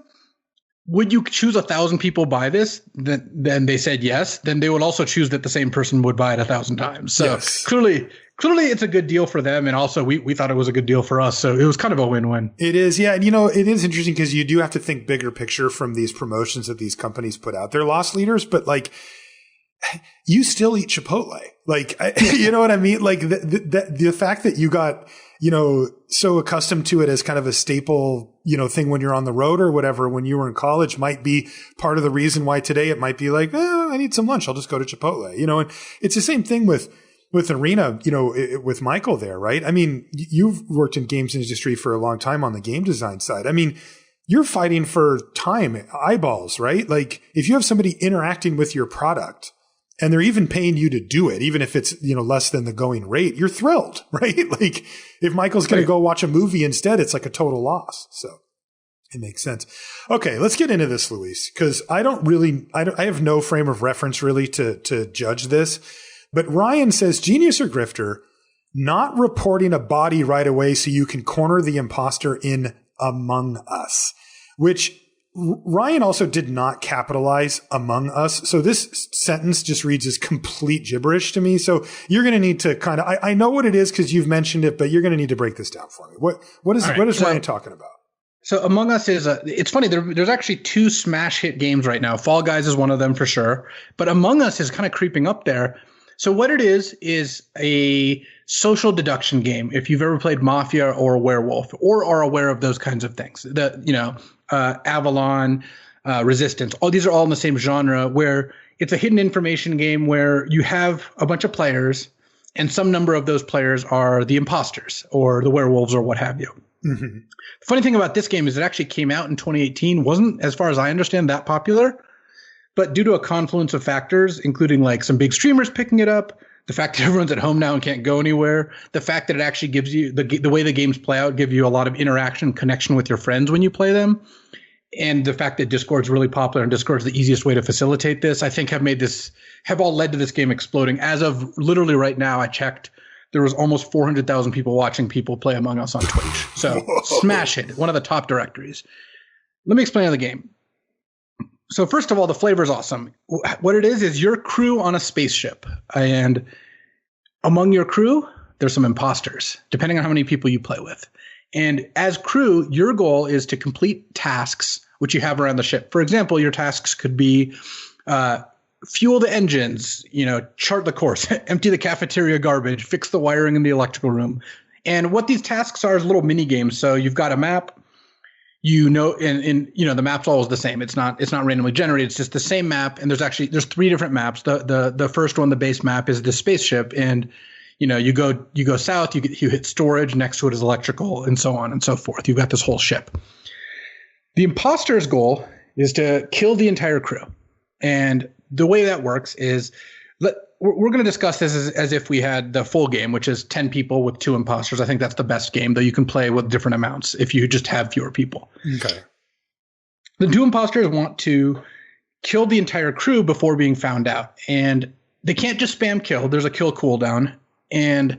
would you choose 1,000 people buy this? Then they said yes. Then they would also choose that the same person would buy it 1,000 times. So yes. Clearly it's a good deal for them. And also we thought it was a good deal for us. So it was kind of a win-win. It is. Yeah. And it is interesting because you do have to think bigger picture from these promotions that these companies put out. They're loss leaders, but you still eat Chipotle. You know what I mean? The fact that you got, so accustomed to it as kind of a staple, thing when you're on the road or whatever, when you were in college, might be part of the reason why today it might be I need some lunch. I'll just go to Chipotle, and it's the same thing with Arena, with Michael there, right? I mean, you've worked in games industry for a long time on the game design side. I mean, you're fighting for time, eyeballs, right? If you have somebody interacting with your product, and they're even paying you to do it, even if it's, less than the going rate, you're thrilled, right? If Michael's going to go watch a movie instead, it's a total loss. So it makes sense. Okay, let's get into this, Luis, because I have no frame of reference really to judge this. But Ryan says, genius or grifter, not reporting a body right away so you can corner the imposter in Among Us, which Ryan also did not capitalize Among Us. So this sentence just reads as complete gibberish to me. So you're going to need to I know what it is because you've mentioned it, but you're going to need to break this down for me. What is Ryan talking about? So Among Us is it's funny. There's actually 2 smash hit games right now. Fall Guys is one of them for sure, but Among Us is kind of creeping up there. So what it is a social deduction game. If you've ever played Mafia or Werewolf or are aware of those kinds of things, Avalon, Resistance, all these are all in the same genre, where it's a hidden information game where you have a bunch of players and some number of those players are the imposters or the werewolves or what have you. Mm-hmm. The funny thing about this game is it actually came out in 2018, wasn't, as far as I understand, that popular. But due to a confluence of factors, including some big streamers picking it up, the fact that everyone's at home now and can't go anywhere, the fact that it actually gives you the way the games play out, give you a lot of interaction, connection with your friends when you play them. And the fact that Discord's really popular and Discord's the easiest way to facilitate this, I think have all led to this game exploding. As of literally right now, I checked, there was almost 400,000 people watching people play Among Us on Twitch. So smash it. One of the top directories. Let me explain the game. So first of all, the flavor is awesome. What it is your crew on a spaceship. And among your crew, there's some imposters, depending on how many people you play with. And as crew, your goal is to complete tasks which you have around the ship. For example, your tasks could be fuel the engines, chart the course, empty the cafeteria garbage, fix the wiring in the electrical room. And what these tasks are is little mini games. So you've got a map, and the map's always the same. It's not randomly generated. It's just the same map. And there's 3 different maps. The first one, the base map, is the spaceship, and you go south, you hit storage, next to it is electrical, and so on and so forth. You've got this whole ship. The imposter's goal is to kill the entire crew. And the way that works is, we're going to discuss this as if we had the full game, which is 10 people with 2 imposters. I think that's the best game, though you can play with different amounts if you just have fewer people. Okay. The 2 imposters want to kill the entire crew before being found out. And they can't just spam kill. There's a kill cooldown. And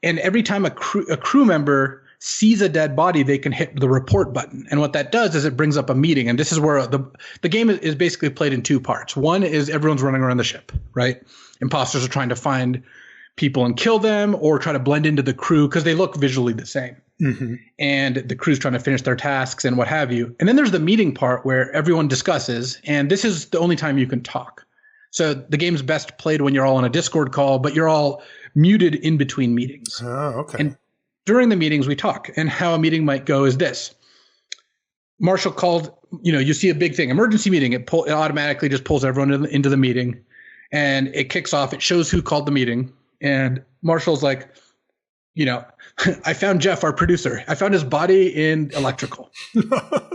every time a crew member sees a dead body, they can hit the report button. And what that does is it brings up a meeting. And this is where the game is basically played in 2 parts. One is everyone's running around the ship, right? Imposters are trying to find people and kill them, or try to blend into the crew because they look visually the same. Mm-hmm. And the crew's trying to finish their tasks and what have you. And then there's the meeting part where everyone discusses, and this is the only time you can talk. So the game's best played when you're all on a Discord call, but you're all muted in between meetings. Oh, okay. And during the meetings, we talk. And how a meeting might go is this. Marshall called, you see a big thing, emergency meeting. It automatically just pulls everyone into the meeting, and it kicks off. It shows who called the meeting. And Marshall's like, I found Jeff, our producer. I found his body in electrical.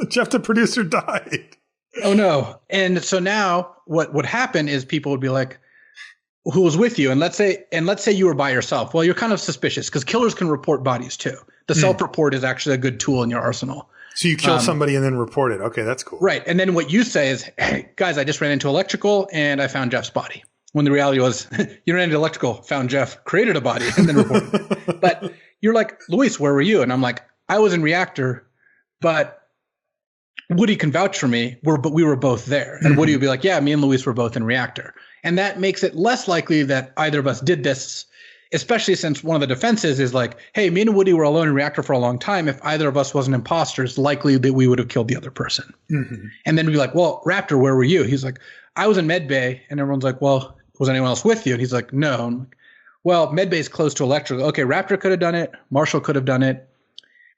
Jeff, the producer, died. Oh, no. And so now what would happen is people would be like, who was with you? And let's say you were by yourself. Well, you're kind of suspicious because killers can report bodies too. The self-report is actually a good tool in your arsenal. So you kill somebody and then report it. Okay, that's cool. Right. And then what you say is, hey, guys, I just ran into electrical and I found Jeff's body. When the reality was, you ran into electrical, found Jeff, created a body, and then reported it. But you're like, Luis, where were you? And I'm like, I was in reactor, but Woody can vouch for me, but we were both there. And Woody would be like, yeah, me and Luis were both in reactor. And that makes it less likely that either of us did this, especially since one of the defenses is like, hey, me and Woody were alone in reactor for a long time. If either of us wasn't imposters, likely that we would have killed the other person. Mm-hmm. And then we'd be like, well, Raptor, where were you? He's like, I was in med bay. And everyone's like, well, was anyone else with you? And he's like, no. I'm like, well, med bay is close to electrical. Okay, Raptor could have done it. Marshall could have done it.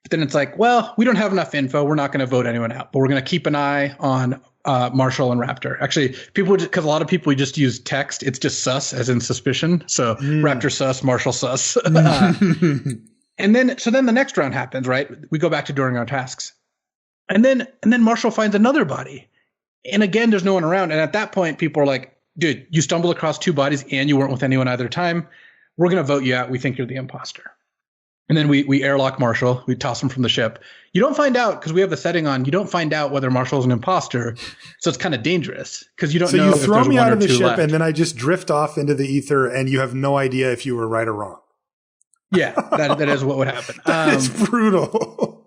But then it's like, well, we don't have enough info. We're not going to vote anyone out, but we're going to keep an eye on Marshall and Raptor. Actually, because a lot of people just use text. It's just sus, as in suspicion. So Raptor sus, Marshall sus. And then the next round happens, right? We go back to doing our tasks. And then Marshall finds another body. And again, there's no one around. And at that point, people are like, dude, you stumbled across 2 bodies and you weren't with anyone either time. We're going to vote you out. We think you're the imposter. And then we airlock Marshall. We toss him from the ship. You don't find out, because we have the setting on, you don't find out whether Marshall's an imposter. So it's kind of dangerous because you don't know. So you throw me out of the ship left. And then I just drift off into the ether and you have no idea if you were right or wrong. Yeah, that is what would happen. It's brutal.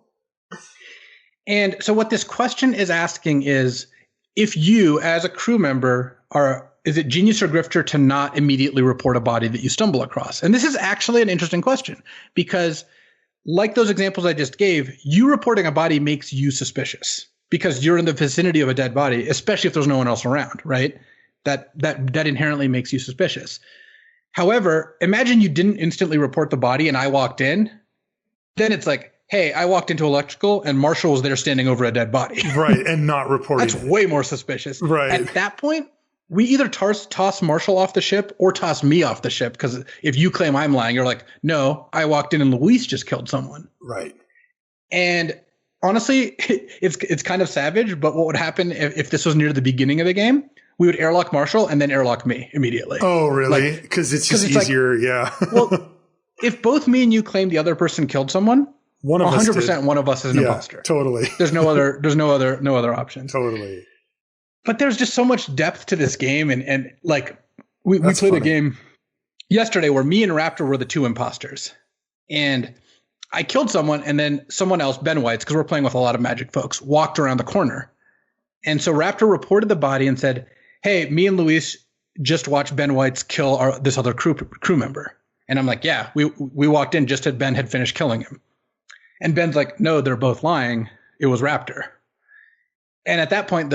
And so what this question is asking is, if you as a crew member is it genius or grifter to not immediately report a body that you stumble across? And this is actually an interesting question because, like those examples I just gave, you reporting a body makes you suspicious because you're in the vicinity of a dead body, especially if there's no one else around, right? That inherently makes you suspicious. However, imagine you didn't instantly report the body and I walked in. Then it's like, hey, I walked into electrical and Marshall was there standing over a dead body. Right, and not reporting. That's way more suspicious. Right. At that point, we either toss Marshall off the ship or toss me off the ship, because if you claim I'm lying, you're like, no, I walked in and Luis just killed someone. Right. And honestly, it's kind of savage, but what would happen if this was near the beginning of the game? we would airlock Marshall and then airlock me immediately. Oh, really? Because it's just easier. Yeah. Well, if both me and you claim the other person killed someone, 100% one of us is an imposter. Totally. There's no other option. Totally. But there's just so much depth to this game, and like we played a game yesterday where me and Raptor were the two imposters, and I killed someone, and then someone else, Ben Whites, because we're playing with a lot of magic folks, walked around the corner, and so Raptor reported the body and said, "Hey, me and Luis just watched Ben Whites kill this other crew member," and I'm like, "Yeah, we walked in just as Ben had finished killing him," and Ben's like, "No, they're both lying. It was Raptor," and at that point,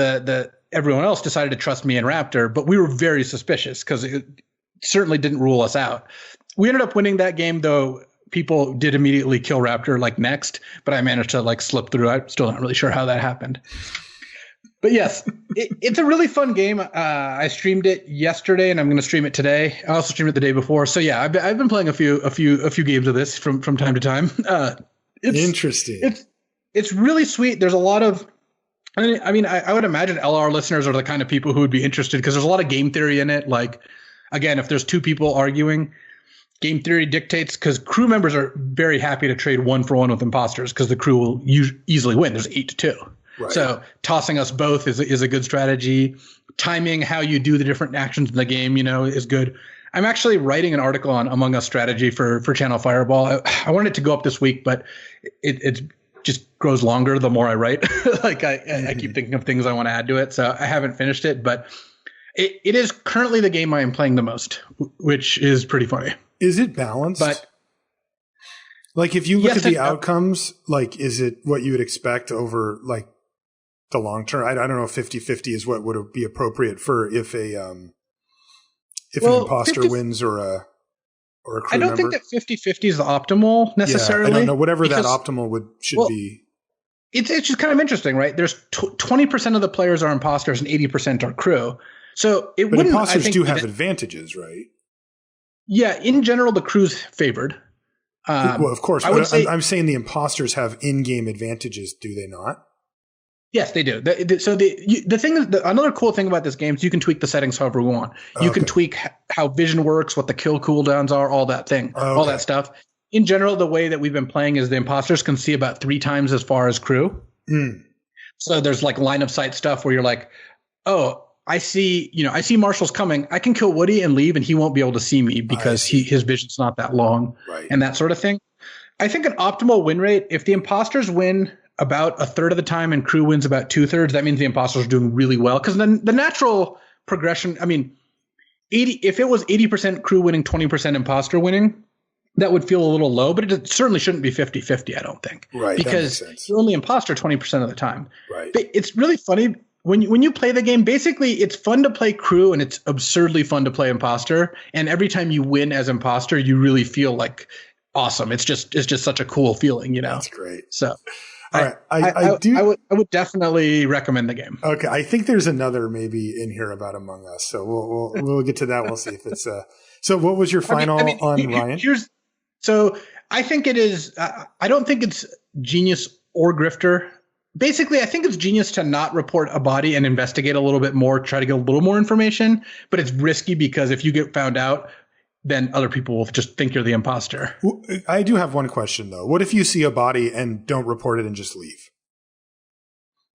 everyone else decided to trust me and Raptor, but we were very suspicious because it certainly didn't rule us out. We ended up winning that game, though. People did immediately kill Raptor like next, but I managed to like slip through. I'm still not really sure how that happened. But yes, it's a really fun game. I streamed it yesterday, and I'm going to stream it today. I also streamed it the day before. So yeah, I've been playing a few games of this from time to time. It's interesting. It's really sweet. There's a lot of. I mean, I would imagine LR listeners are the kind of people who would be interested because there's a lot of game theory in it. Like, again, if there's two people arguing, game theory dictates because crew members are very happy to trade 1-for-1 with imposters because the crew will easily win. There's 8-2. Right. So tossing us both is a good strategy. Timing how you do the different actions in the game, is good. I'm actually writing an article on Among Us strategy for Channel Fireball. I wanted it to go up this week, but it's just grows longer the more I write. Like I keep thinking of things I want to add to it. So I haven't finished it, but it is currently the game I am playing the most, which is pretty funny. Is it balanced? But like if you look at the outcomes, like is it what you would expect over like the long term? I don't know if 50-50 is what would be appropriate for if an imposter wins or a crew member. I don't think that 50-50 is the optimal necessarily. I don't know, whatever that optimal should be. It's just kind of interesting, right? There's 20% of the players are imposters and 80% are crew. So but imposters do have advantages, right? Yeah, in general, the crew's favored. Well, of course. I'm saying the imposters have in-game advantages, do they not? Yes, they do. So the thing is, another cool thing about this game is you can tweak the settings however you want. You can tweak how vision works, what the kill cooldowns are, all that stuff. In general, the way that we've been playing is the imposters can see about 3 times as far as crew. So there's like line of sight stuff where you're like, oh, I see Marshall's coming. I can kill Woody and leave, and he won't be able to see me because his vision's not that long, and that sort of thing. I think an optimal win rate, if the imposters win about a third of the time and crew wins about 2/3, that means the imposters are doing really well. Because the natural progression, I mean, if it was 80% crew winning, 20% imposter winning, that would feel a little low, but it certainly shouldn't be 50-50, I don't think. Right. Because you're only imposter 20% of the time. Right. But it's really funny. When you play the game, basically it's fun to play crew and it's absurdly fun to play imposter. And every time you win as imposter, you really feel like awesome. It's just such a cool feeling, That's great. So all right. I would definitely recommend the game. Okay. I think there's another maybe in here about Among Us. So we'll get to that. We'll see if it's so what was your final on Ryan? So I think it is, I don't think it's genius or Grifter. Basically, I think it's genius to not report a body and investigate a little bit more, try to get a little more information, but it's risky because if you get found out, then other people will just think you're the imposter. I do have one question, though. What if you see a body and don't report it and just leave?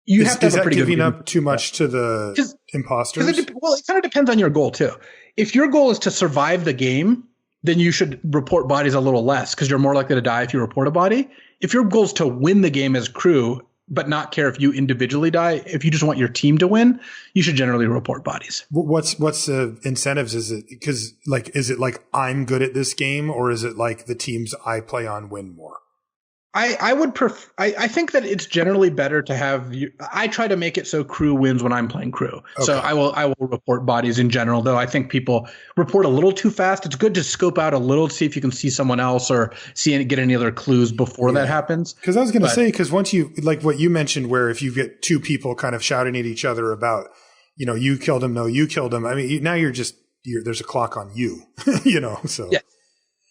Is that giving up too much to the imposters? It kind of depends on your goal, too. If your goal is to survive the game, then you should report bodies a little less because you're more likely to die if you report a body. If your goal is to win the game as crew, but not care if you individually die, if you just want your team to win, you should generally report bodies. What's the incentives? Is it like I'm good at this game, or is it like the teams I play on win more? I would prefer. I think that it's generally better to have you. I try to make it so crew wins when I'm playing crew. Okay. So I will report bodies in general. Though I think people report a little too fast. It's good to scope out a little to see if you can see someone else or get any other clues before that happens. Because I was going to say, because once you like what you mentioned, where if you get 2 people kind of shouting at each other about, you killed him, no, you killed him. I mean, now there's a clock on you, So. Yeah.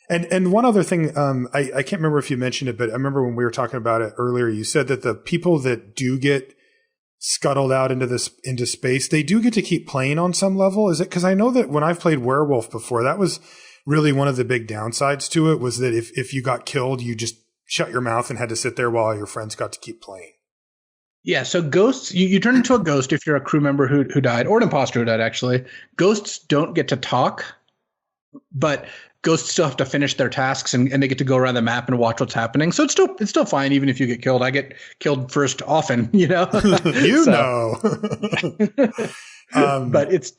And one other thing, I can't remember if you mentioned it, but I remember when we were talking about it earlier, you said that the people that do get scuttled out into space. They do get to keep playing on some level. Is it because I know that when I've played Werewolf before, that was really one of the big downsides to it, was that if you got killed, you just shut your mouth and had to sit there while your friends got to keep playing. Yeah, so ghosts, you turn into a ghost if you're a crew member who died, or an imposter who died, actually. Ghosts don't get to talk, but ghosts still have to finish their tasks, and they get to go around the map and watch what's happening. So it's still fine, even if you get killed. I get killed first often, you know? know. But it's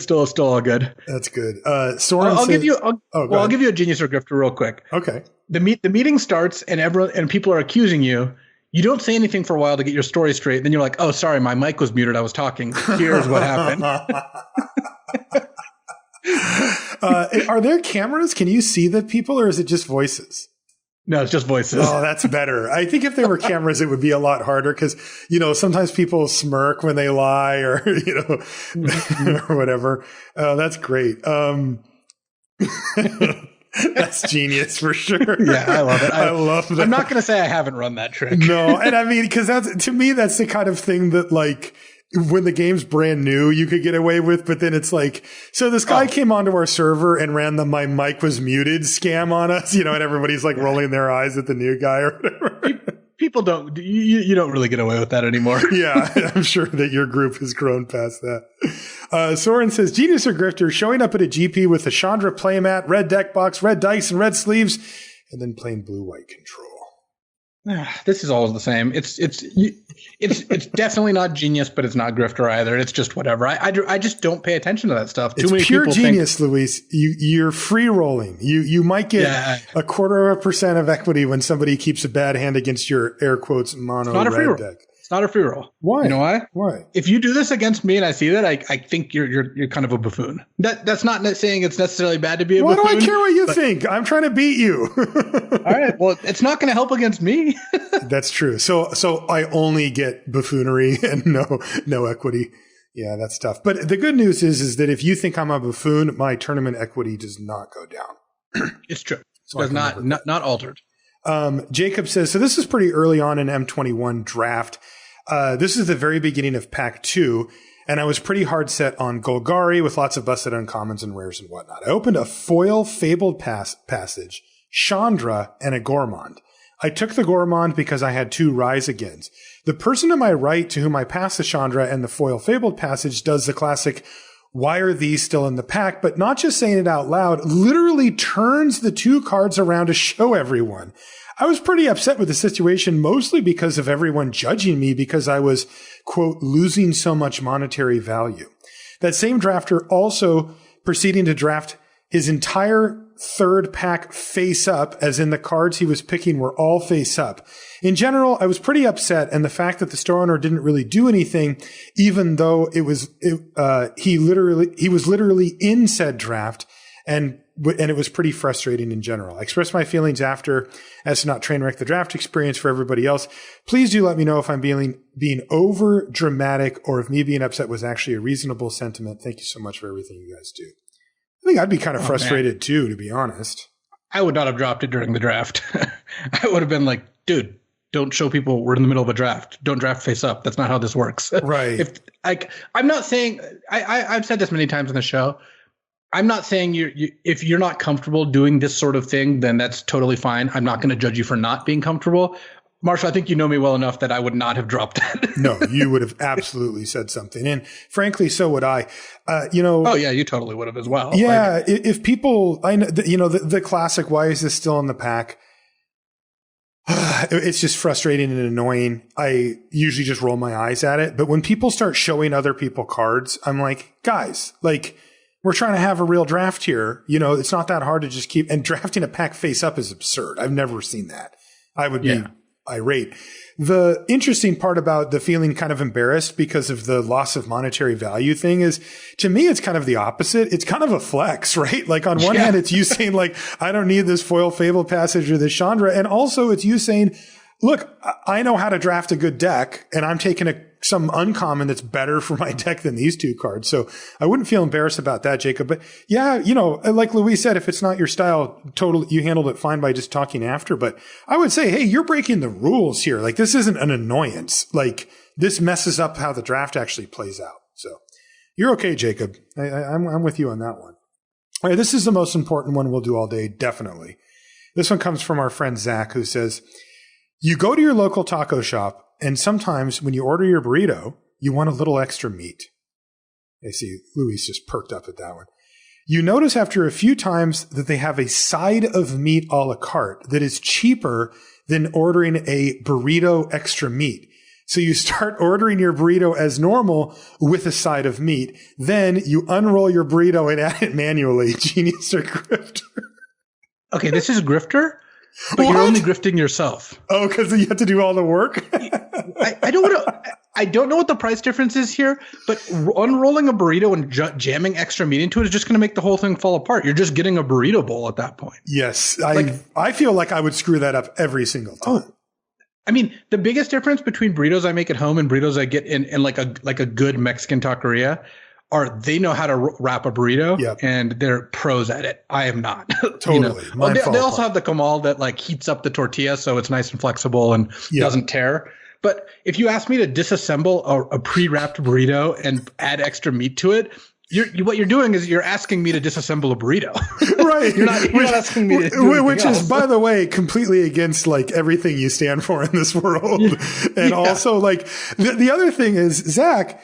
still all good. That's good. Soren I'll give you a genius or grifter real quick. Okay. The meeting starts and people are accusing you. You don't say anything for a while to get your story straight. Then you're like, oh, sorry, my mic was muted. I was talking. Here's what happened. Are there cameras? Can you see the people, or is it just voices? No, it's just voices. Oh, that's better. I think if there were cameras, it would be a lot harder because, sometimes people smirk when they lie or, or whatever. That's great. That's genius for sure. Yeah, I love it. I love that. I'm not going to say I haven't run that trick. No. And I mean, because to me, that's the kind of thing that, like, when the game's brand new, you could get away with, but then it's like, so this guy came onto our server and ran the "my mic was muted" scam on us, and everybody's like rolling their eyes at the new guy or whatever. People don't, you don't really get away with that anymore. Yeah, I'm sure that your group has grown past that. Soren says, genius or grifter showing up at a GP with a Chandra playmat, red deck box, red dice, and red sleeves, and then playing blue-white control. This is always the same. It's definitely not genius, but it's not grifter either. It's just whatever. I just don't pay attention to that stuff. It's pure genius, Luis. You're free rolling. You might get 0.25% of equity when somebody keeps a bad hand against your air quotes mono red deck. It's not a free roll. Why? You know why? Why? If you do this against me and I see that, I think you're kind of a buffoon. That's not saying it's necessarily bad to be a buffoon. Why do I care what you think? I'm trying to beat you. All right. Well, it's not going to help against me. That's true. So I only get buffoonery and no equity. Yeah, that's tough. But the good news is that if you think I'm a buffoon, my tournament equity does not go down. It's true. So it's not altered. Jacob says, so this is pretty early on in M21 draft. This is the very beginning of Pack 2, and I was pretty hard set on Golgari with lots of busted uncommons and rares and whatnot. I opened a foil Fabled Passage, Chandra, and a Gourmand. I took the Gourmand because I had 2 Rise Agains. The person to my right to whom I passed the Chandra and the foil Fabled Passage does the classic, why are these still in the pack? But not just saying it out loud, literally turns the 2 cards around to show everyone. I was pretty upset with the situation, mostly because of everyone judging me because I was, quote, losing so much monetary value. That same drafter also proceeding to draft his entire 3rd pack face up, as in the cards he was picking were all face up. In general, I was pretty upset, and the fact that the store owner didn't really do anything, even though he was literally in said draft, and it was pretty frustrating in general. I expressed my feelings after as to not train wreck the draft experience for everybody else. Please do let me know if I'm being over dramatic or if me being upset was actually a reasonable sentiment. Thank you so much for everything you guys do. I think I'd be kind of frustrated too, to be honest. I would not have dropped it during the draft. I would have been like, dude, don't show people we're in the middle of a draft. Don't draft face up. That's not how this works. Right. I'm not saying I've said this many times on the show. I'm not saying if you're not comfortable doing this sort of thing, then that's totally fine. I'm not going to judge you for not being comfortable. Marshall, I think you know me well enough that I would not have dropped that. No, you would have absolutely said something. And frankly, so would I. Oh, yeah, you totally would have as well. Yeah. If people, I know, the classic, why is this still in the pack? It's just frustrating and annoying. I usually just roll my eyes at it. But when people start showing other people cards, I'm like, guys, we're trying to have a real draft here. It's not that hard to just keep, and drafting a pack face up is absurd. I've never seen that. I would be irate. The interesting part about the feeling kind of embarrassed because of the loss of monetary value thing is, to me, it's kind of the opposite. It's kind of a flex, right? Like on one hand, it's you saying I don't need this foil Fabled Passage or this Chandra. And also it's you saying, look, I know how to draft a good deck and I'm taking some uncommon that's better for my deck than these 2 cards. So I wouldn't feel embarrassed about that, Jacob. But yeah, like Louise said, if it's not your style, totally, you handled it fine by just talking after. But I would say, hey, you're breaking the rules here. This isn't an annoyance. this messes up how the draft actually plays out. So you're okay, Jacob. I'm with you on that one. All right, this is the most important one we'll do all day, definitely. This one comes from our friend Zach, who says, you go to your local taco shop, and sometimes when you order your burrito, you want a little extra meat. I see Louis just perked up at that one. You notice after a few times that they have a side of meat a la carte that is cheaper than ordering a burrito extra meat. So you start ordering your burrito as normal with a side of meat. Then you unroll your burrito and add it manually. Genius or grifter? Okay, this is grifter, but you're only grifting yourself. Oh, because you have to do all the work? I don't know what the price difference is here, but unrolling a burrito and jamming extra meat into it is just going to make the whole thing fall apart. You're just getting a burrito bowl at that point. Yes. I feel like I would screw that up every single time. Oh. I mean, the biggest difference between burritos I make at home and burritos I get in like a good Mexican taqueria are they know how to wrap a burrito, and they're pros at it. I am not. Totally. They also have the comal that like heats up the tortilla so it's nice and flexible and doesn't tear. But if you ask me to disassemble a pre-wrapped burrito and add extra meat to it, what you're doing is you're asking me to disassemble a burrito. Right. You're not asking me to do which else. is, by the way, completely against like everything you stand for in this world. And also like the other thing is, Zach,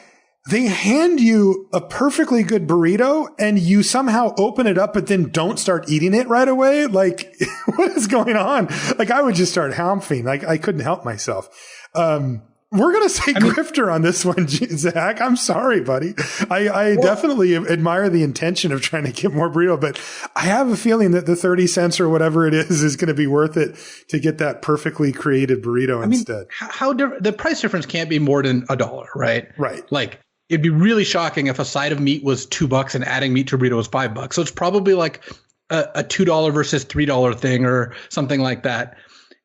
they hand you a perfectly good burrito and you somehow open it up, but then don't start eating it right away. Like, what is going on? Like, I would just start humping. Like, I couldn't help myself. We're going to say grifter on this one, Zach. I'm sorry, buddy. I definitely admire the intention of trying to get more burrito, but I have a feeling that the 30 cents or whatever it is going to be worth it to get that perfectly created burrito instead. The price difference can't be more than $1, right? Right. Like, it'd be really shocking if a side of meat was $2 and adding meat to a burrito was $5. So it's probably like a $2 versus $3 thing or something like that.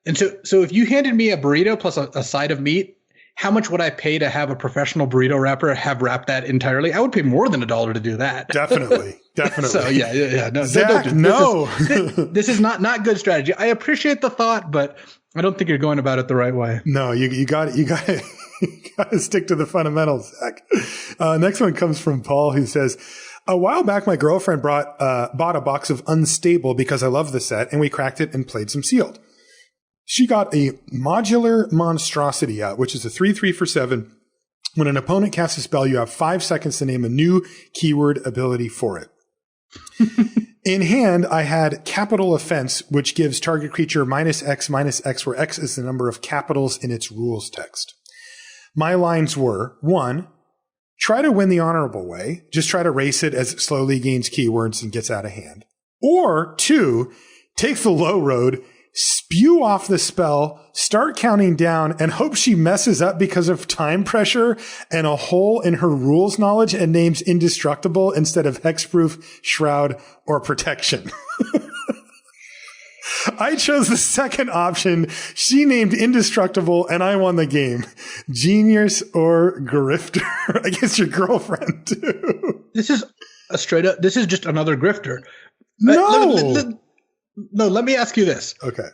And so if you handed me a burrito plus a side of meat, how much would I pay to have a professional burrito wrapper have wrapped that entirely? I would pay more than $1 to do that. Definitely. So yeah. No, Zach, this is not good strategy. I appreciate the thought, but I don't think you're going about it the right way. No, you got to stick to the fundamentals, Zach. Next one comes from Paul, who says, a while back, my girlfriend bought a box of Unstable because I love the set, and we cracked it and played some Sealed. She got a modular monstrosity out, which is a 3/3 for 7. When an opponent casts a spell, you have 5 seconds to name a new keyword ability for it. In hand, I had Capital Offense, which gives target creature -X, where X is the number of capitals in its rules text. My lines were, 1, try to win the honorable way. Just try to race it as it slowly gains keywords and gets out of hand. Or 2, take the low road, spew off the spell, start counting down, and hope she messes up because of time pressure and a hole in her rules knowledge and names Indestructible instead of Hexproof, Shroud, or Protection. I chose the second option. She named Indestructible, and I won the game. Genius or grifter? I guess your girlfriend, too. This is this is just another grifter. No! No, let me ask you this. Okay.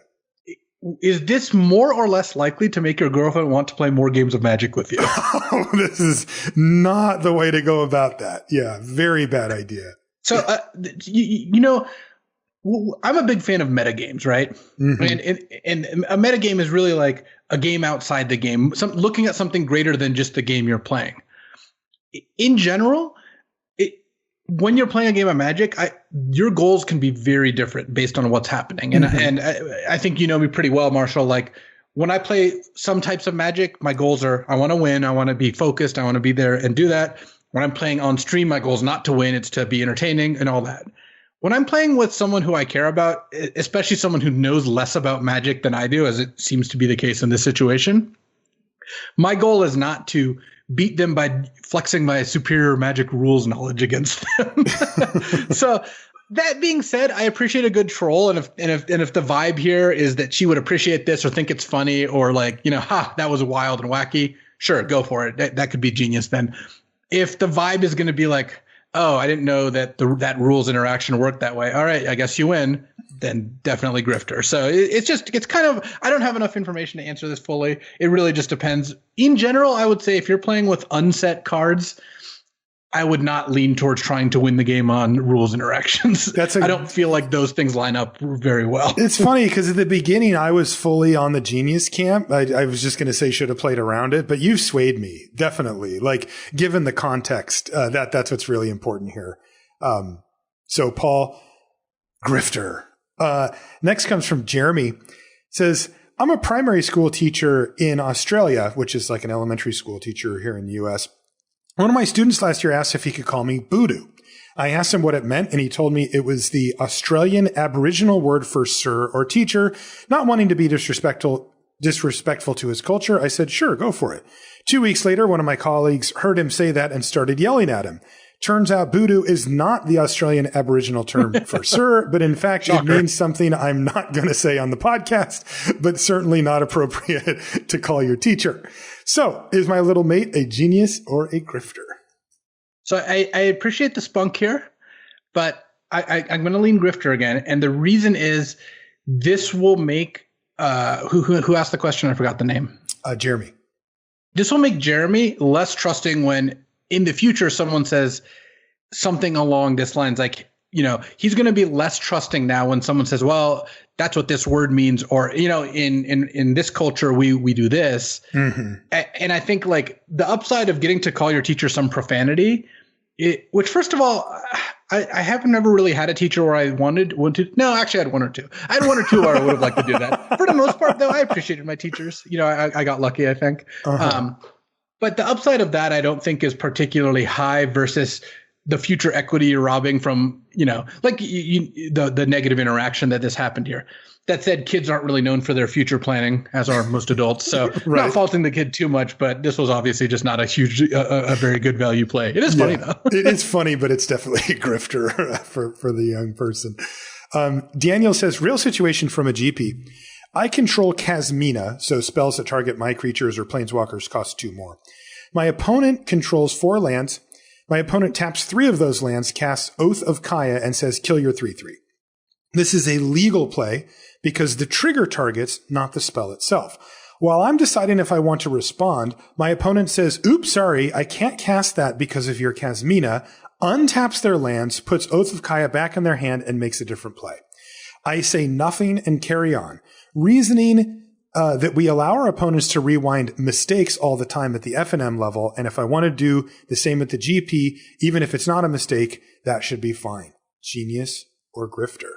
Is this more or less likely to make your girlfriend want to play more games of Magic with you? Oh, this is not the way to go about that. Yeah, very bad idea. So, you know, I'm a big fan of metagames, right? Mm-hmm. And a metagame is really like a game outside the game, looking at something greater than just the game you're playing. In general, when you're playing a game of Magic, your goals can be very different based on what's happening. And and I think you know me pretty well, Marshall. Like when I play some types of Magic, my goals are I want to win, I want to be focused, I want to be there and do that. When I'm playing on stream, my goal is not to win, it's to be entertaining and all that. When I'm playing with someone who I care about, especially someone who knows less about Magic than I do, as it seems to be the case in this situation, my goal is not to beat them by flexing my superior Magic rules knowledge against them. So that being said, I appreciate a good troll. And if the vibe here is that she would appreciate this or think it's funny or like, you know, that was wild and wacky. Sure, go for it. That could be genius then. If the vibe is going to be like, oh, I didn't know that that rules interaction worked that way. All right, I guess you win. Then definitely Grifter. So it's kind of, I don't have enough information to answer this fully. It really just depends. In general, I would say if you're playing with unset cards, I would not lean towards trying to win the game on rules interactions. I don't feel like those things line up very well. It's funny because at the beginning, I was fully on the genius camp. I was just going to say should have played around it, but you've swayed me, definitely. Like, given the context, that's what's really important here. So, Paul, Grifter. Next comes from Jeremy. Says, I'm a primary school teacher in Australia, which is like an elementary school teacher here in the U.S. One of my students last year asked if he could call me Boodoo. I asked him what it meant, and he told me it was the Australian Aboriginal word for sir or teacher. Not wanting to be disrespectful to his culture, I said, sure, go for it. 2 weeks later, one of my colleagues heard him say that and started yelling at him. Turns out Boodoo is not the Australian Aboriginal term for sir, but in fact, It means something I'm not going to say on the podcast, but certainly not appropriate to call your teacher. So, is my little mate a genius or a grifter? So I appreciate the spunk here, but I'm going to lean grifter again. And the reason is this will make, who asked the question? I forgot the name. Jeremy. This will make Jeremy less trusting when in the future someone says something along this lines, like, he's going to be less trusting now when someone says, well, that's what this word means, or, in this culture, we do this. Mm-hmm. And I think like the upside of getting to call your teacher some profanity, which first of all, I have never really had a teacher where I wanted to. No, actually I had one or two. I had one or two where I would have liked to do that. For the most part, though, I appreciated my teachers. I got lucky, I think. Uh-huh. But the upside of that, I don't think is particularly high versus the future equity you're robbing from, the negative interaction that this happened here. That said, kids aren't really known for their future planning, as are most adults. So right. Not faulting the kid too much, but this was obviously just not a very good value play. It is funny, though. It is funny, but it's definitely a grifter for the young person. Daniel says, real situation from a GP. I control Kasmina, so spells that target my creatures or planeswalkers cost 2 more. My opponent controls 4 lands. My opponent taps 3 of those lands, casts Oath of Kaya, and says, kill your 3/3. This is a legal play because the trigger targets, not the spell itself. While I'm deciding if I want to respond, my opponent says, oops, sorry, I can't cast that because of your Kasmina, untaps their lands, puts Oath of Kaya back in their hand, and makes a different play. I say nothing and carry on, reasoning that we allow our opponents to rewind mistakes all the time at the F&M level, and if I want to do the same at the GP, even if it's not a mistake, that should be fine. Genius or grifter?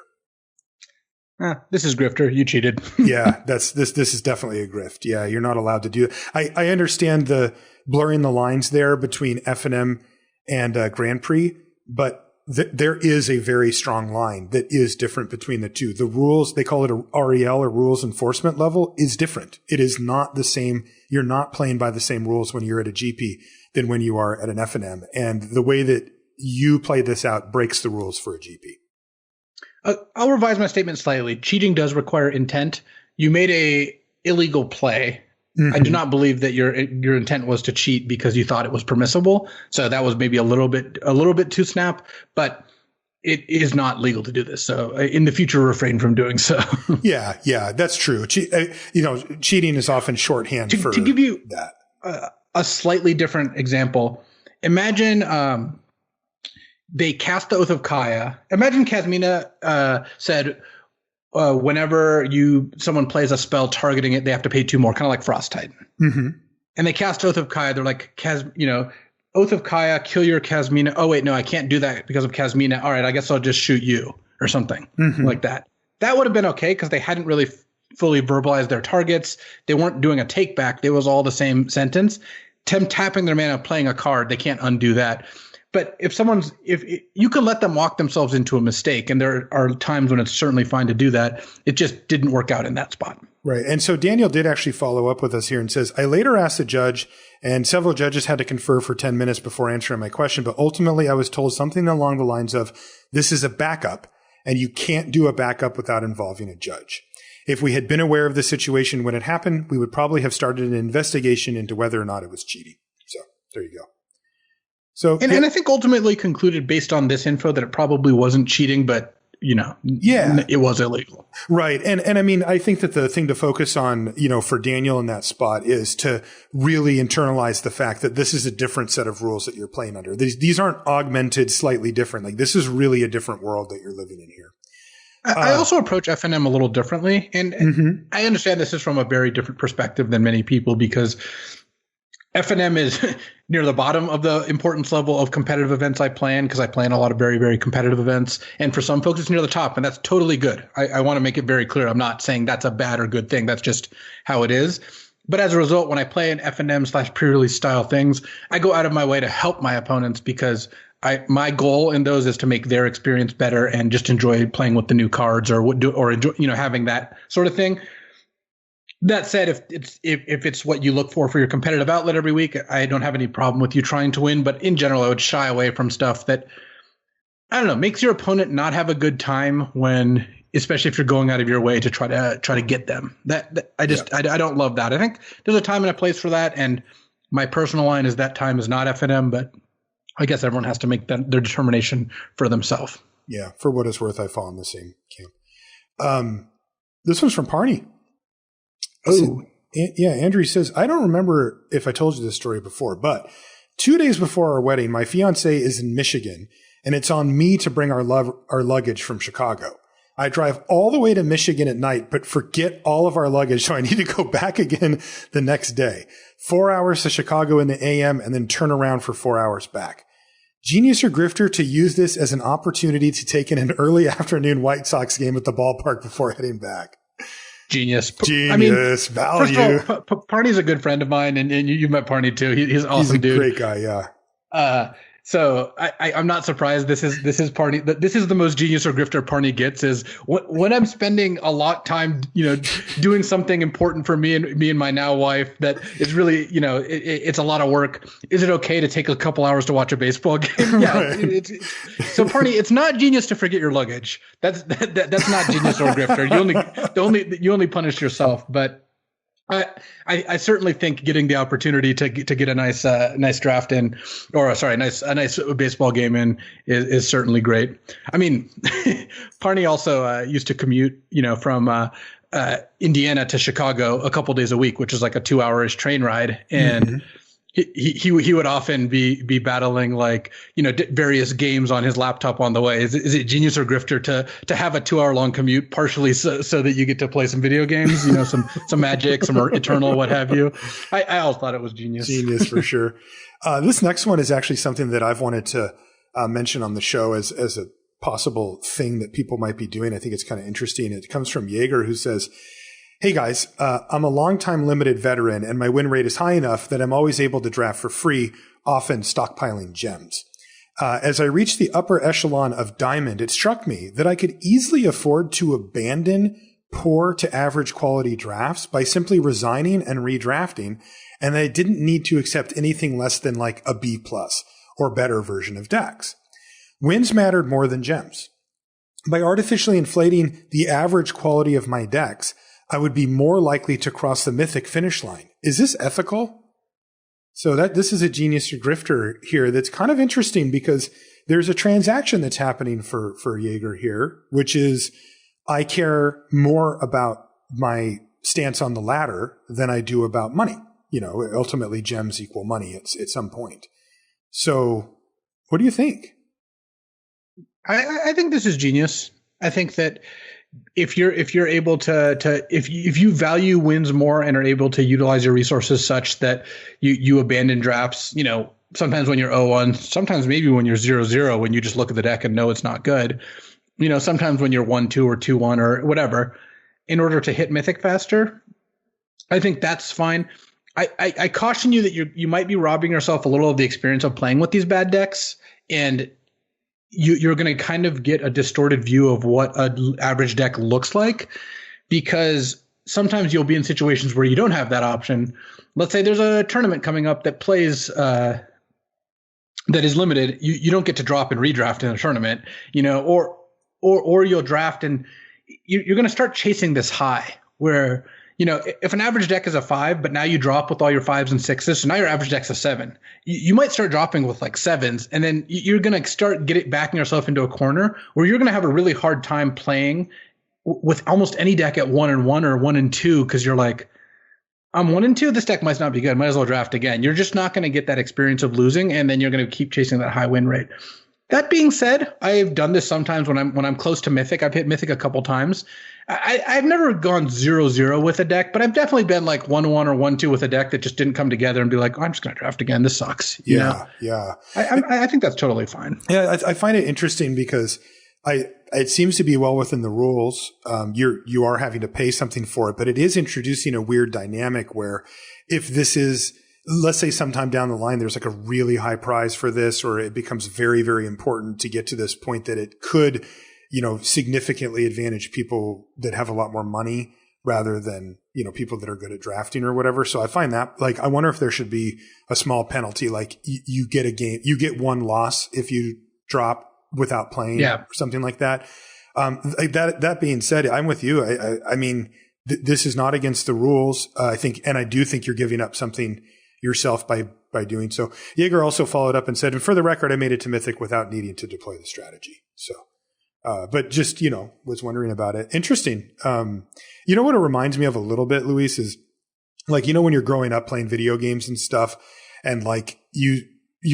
This is grifter. You cheated. Yeah, this is definitely a grift. Yeah, you're not allowed to do it. I understand the blurring the lines there between F&M and Grand Prix, but there is a very strong line that is different between the two. The rules, they call it a REL or rules enforcement level, is different. It is not the same. You're not playing by the same rules when you're at a GP than when you are at an F&M. And the way that you play this out breaks the rules for a GP. I'll revise my statement slightly. Cheating does require intent. You made a illegal play. Mm-hmm. I do not believe that your intent was to cheat because you thought it was permissible. So that was maybe a little bit too snap, but it is not legal to do this. So in the future, refrain from doing so. Yeah, that's true. Cheating is often shorthand for to give you that. A slightly different example. Imagine they cast the Oath of Kaya. Imagine Kasmina said, whenever someone plays a spell targeting it, they have to pay 2 more, kind of like Frost Titan. Mm-hmm. And they cast Oath of Kaya. They're like, Oath of Kaya, kill your Kasmina. Oh, wait, no, I can't do that because of Kasmina. All right, I guess I'll just shoot you or something like that. That would have been okay because they hadn't really fully verbalized their targets. They weren't doing a take back. It was all the same sentence. Tapping their mana, playing a card, they can't undo that. But if you can let them walk themselves into a mistake, and there are times when it's certainly fine to do that, it just didn't work out in that spot. Right. And so Daniel did actually follow up with us here and says, I later asked the judge, and several judges had to confer for 10 minutes before answering my question, but ultimately I was told something along the lines of, this is a backup, and you can't do a backup without involving a judge. If we had been aware of the situation when it happened, we would probably have started an investigation into whether or not it was cheating. So there you go. So, and I think ultimately concluded based on this info that it probably wasn't cheating, but it was illegal. Right. And I mean, I think that the thing to focus on, for Daniel in that spot is to really internalize the fact that this is a different set of rules that you're playing under. These aren't augmented slightly different. Like, this is really a different world that you're living in here. I also approach FNM a little differently. And I understand this is from a very different perspective than many people, because FNM is near the bottom of the importance level of competitive events I plan, because I plan a lot of very, very competitive events. And for some folks, it's near the top, and that's totally good. I want to make it very clear. I'm not saying that's a bad or good thing. That's just how it is. But as a result, when I play in FNM / pre-release style things, I go out of my way to help my opponents, because my goal in those is to make their experience better and just enjoy playing with the new cards or enjoy, having that sort of thing. That said, if it's what you look for your competitive outlet every week, I don't have any problem with you trying to win. But in general, I would shy away from stuff that, I don't know, makes your opponent not have a good time when, especially if you're going out of your way to try to get them. I don't love that. I think there's a time and a place for that, and my personal line is that time is not FNM, but I guess everyone has to make their determination for themselves. Yeah, for what it's worth, I fall in the same camp. This one's from Parney. Oh, yeah. Andrew says, I don't remember if I told you this story before, but 2 days before our wedding, my fiance is in Michigan, and it's on me to bring our luggage from Chicago. I drive all the way to Michigan at night, but forget all of our luggage, so I need to go back again the next day. 4 hours to Chicago in the AM, and then turn around for 4 hours back. Genius or grifter to use this as an opportunity to take in an early afternoon White Sox game at the ballpark before heading back. Genius. Genius. Value. First of all, Parney's a good friend of mine, and you met Parney too. He's an awesome dude. Great guy, yeah. So I'm not surprised. This is Parney. This is the most genius or grifter Parney gets, is when I'm spending a lot time, doing something important for me and my now wife that is really, it's a lot of work. Is it okay to take a couple hours to watch a baseball game? Yeah. Right. So Parney, it's not genius to forget your luggage. That's not genius or grifter. You only punish yourself. But I certainly think getting the opportunity to get a nice draft in, or a nice baseball game in is certainly great. I mean, Parney also used to commute, from Indiana to Chicago a couple days a week, which is like a 2-hour-ish train ride, and he would often be battling various games on his laptop on the way. Is it genius or grifter to have a 2-hour-long commute, partially so that you get to play some video games, some Magic, some Eternal, what have you? I always thought it was genius. Genius for sure. This next one is actually something that I've wanted to mention on the show as a possible thing that people might be doing. I think it's kind of interesting. It comes from Jaeger, who says, hey guys, I'm a longtime limited veteran, and my win rate is high enough that I'm always able to draft for free, often stockpiling gems. As I reached the upper echelon of diamond, it struck me that I could easily afford to abandon poor to average quality drafts by simply resigning and redrafting, and I didn't need to accept anything less than like a B+ or better version of decks. Wins mattered more than gems. By artificially inflating the average quality of my decks, I would be more likely to cross the mythic finish line. Is this ethical? So this is a genius or grifter here that's kind of interesting, because there's a transaction that's happening for Jaeger here, which is I care more about my stance on the ladder than I do about money. Ultimately gems equal money at some point. So what do you think? I think this is genius. I think that if you're able to if you value wins more and are able to utilize your resources such that you abandon drafts, sometimes when you're 0-1, sometimes maybe when you're 0-0, when you just look at the deck and know it's not good, sometimes when you're 1-2 or 2-1 or whatever, in order to hit mythic faster, I think that's fine. I caution you that you might be robbing yourself a little of the experience of playing with these bad decks, and you're going to kind of get a distorted view of what an average deck looks like, because sometimes you'll be in situations where you don't have that option. Let's say there's a tournament coming up that plays that is limited. You don't get to drop and redraft in a tournament, or you'll draft and you're going to start chasing this high where if an average deck is a 5, but now you drop with all your 5s and 6s, so now your average deck's a 7. You might start dropping with like 7s, and then you're going to start backing yourself into a corner where you're going to have a really hard time playing with almost any deck at 1 and 1 or 1 and 2, because you're like, I'm 1 and 2. This deck might not be good. Might as well draft again. You're just not going to get that experience of losing, and then you're going to keep chasing that high win rate. That being said, I've done this sometimes when I'm close to Mythic. I've hit Mythic a couple times. I've never gone 0-0 with a deck, but I've definitely been like 1-1 or 1-2 with a deck that just didn't come together and be like, I'm just going to draft again. This sucks. Yeah. I think that's totally fine. Yeah, I find it interesting because it seems to be well within the rules. You are having to pay something for it, but it is introducing a weird dynamic where if this is, let's say sometime down the line, there's like a really high prize for this, or it becomes very, very important to get to this point that it could, significantly advantage people that have a lot more money rather than, people that are good at drafting or whatever. So I find that, like, I wonder if there should be a small penalty, like you get a game, you get one loss if you drop without playing or something like that. That being said, I'm with you. I mean, this is not against the rules. I do think you're giving up something yourself by doing so. Jaeger also followed up and said, and for the record, I made it to Mythic without needing to deploy the strategy. So, but just, was wondering about it. Interesting. What it reminds me of a little bit, Luis, is like, when you're growing up playing video games and stuff, and like you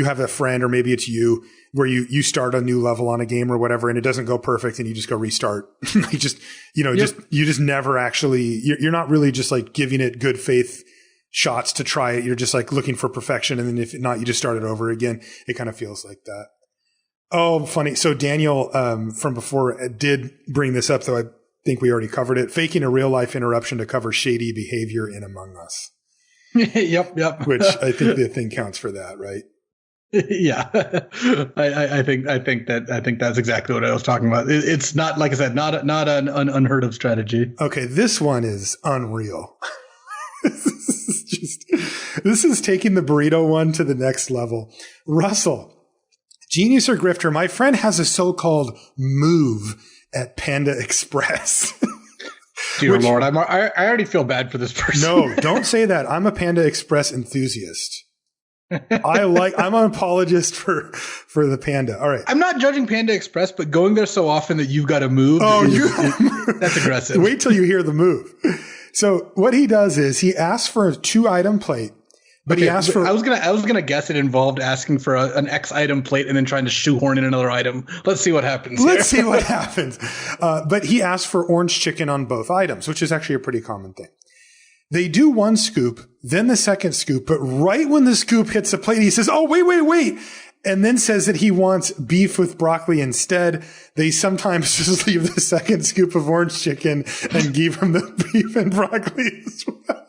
have a friend, or maybe it's you, where you start a new level on a game or whatever, and it doesn't go perfect, and you just go restart. you just never actually, you're not really just like giving it good faith shots to try it. You're just like looking for perfection. And then if not, you just start it over again. It kind of feels like that. Oh, funny. So Daniel, from before did bring this up, though I think we already covered it. Faking a real life interruption to cover shady behavior in Among Us. Yep. Which I think the thing counts for that, right? Yeah, I think that's exactly what I was talking about. It's not, like I said, not an unheard of strategy. Okay, this one is unreal. This is taking the burrito one to the next level. Russell, genius or grifter? My friend has a so-called move at Panda Express. Dear Lord, I already feel bad for this person. No, don't say that. I'm a Panda Express enthusiast. I'm an apologist for the Panda. All right. I'm not judging Panda Express, but going there so often that you've got to move. That's aggressive. Wait till you hear the move. So what he does is he asks for a 2-item plate, but he asks for. I was gonna guess it involved asking for an X item plate and then trying to shoehorn in another item. Let's see what happens. Let's see what happens. But he asks for orange chicken on both items, which is actually a pretty common thing. They do one scoop, then the second scoop, but right when the scoop hits the plate, he says, "Oh, wait," and then says that he wants beef with broccoli instead. They sometimes just leave the second scoop of orange chicken and give him the beef and broccoli as well.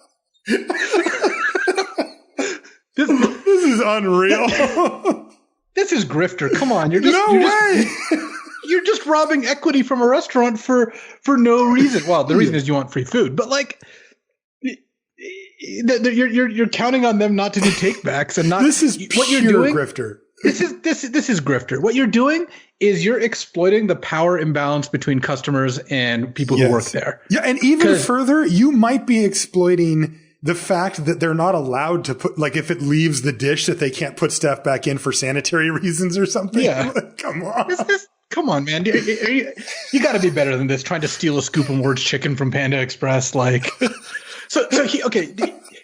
This is unreal. This is grifter. Come on, you're just robbing equity from a restaurant for no reason. Well, the reason is you want free food, but like. You're counting on them not to do takebacks and not. This is what you're doing. Grifter. This is grifter. What you're doing is you're exploiting the power imbalance between customers and people who work there. Yeah, and even further, you might be exploiting the fact that they're not allowed to put, like, if it leaves the dish, that they can't put stuff back in for sanitary reasons or something. Yeah, come on. Come on, man. You got to be better than this. Trying to steal a scoop of orange chicken from Panda Express, like.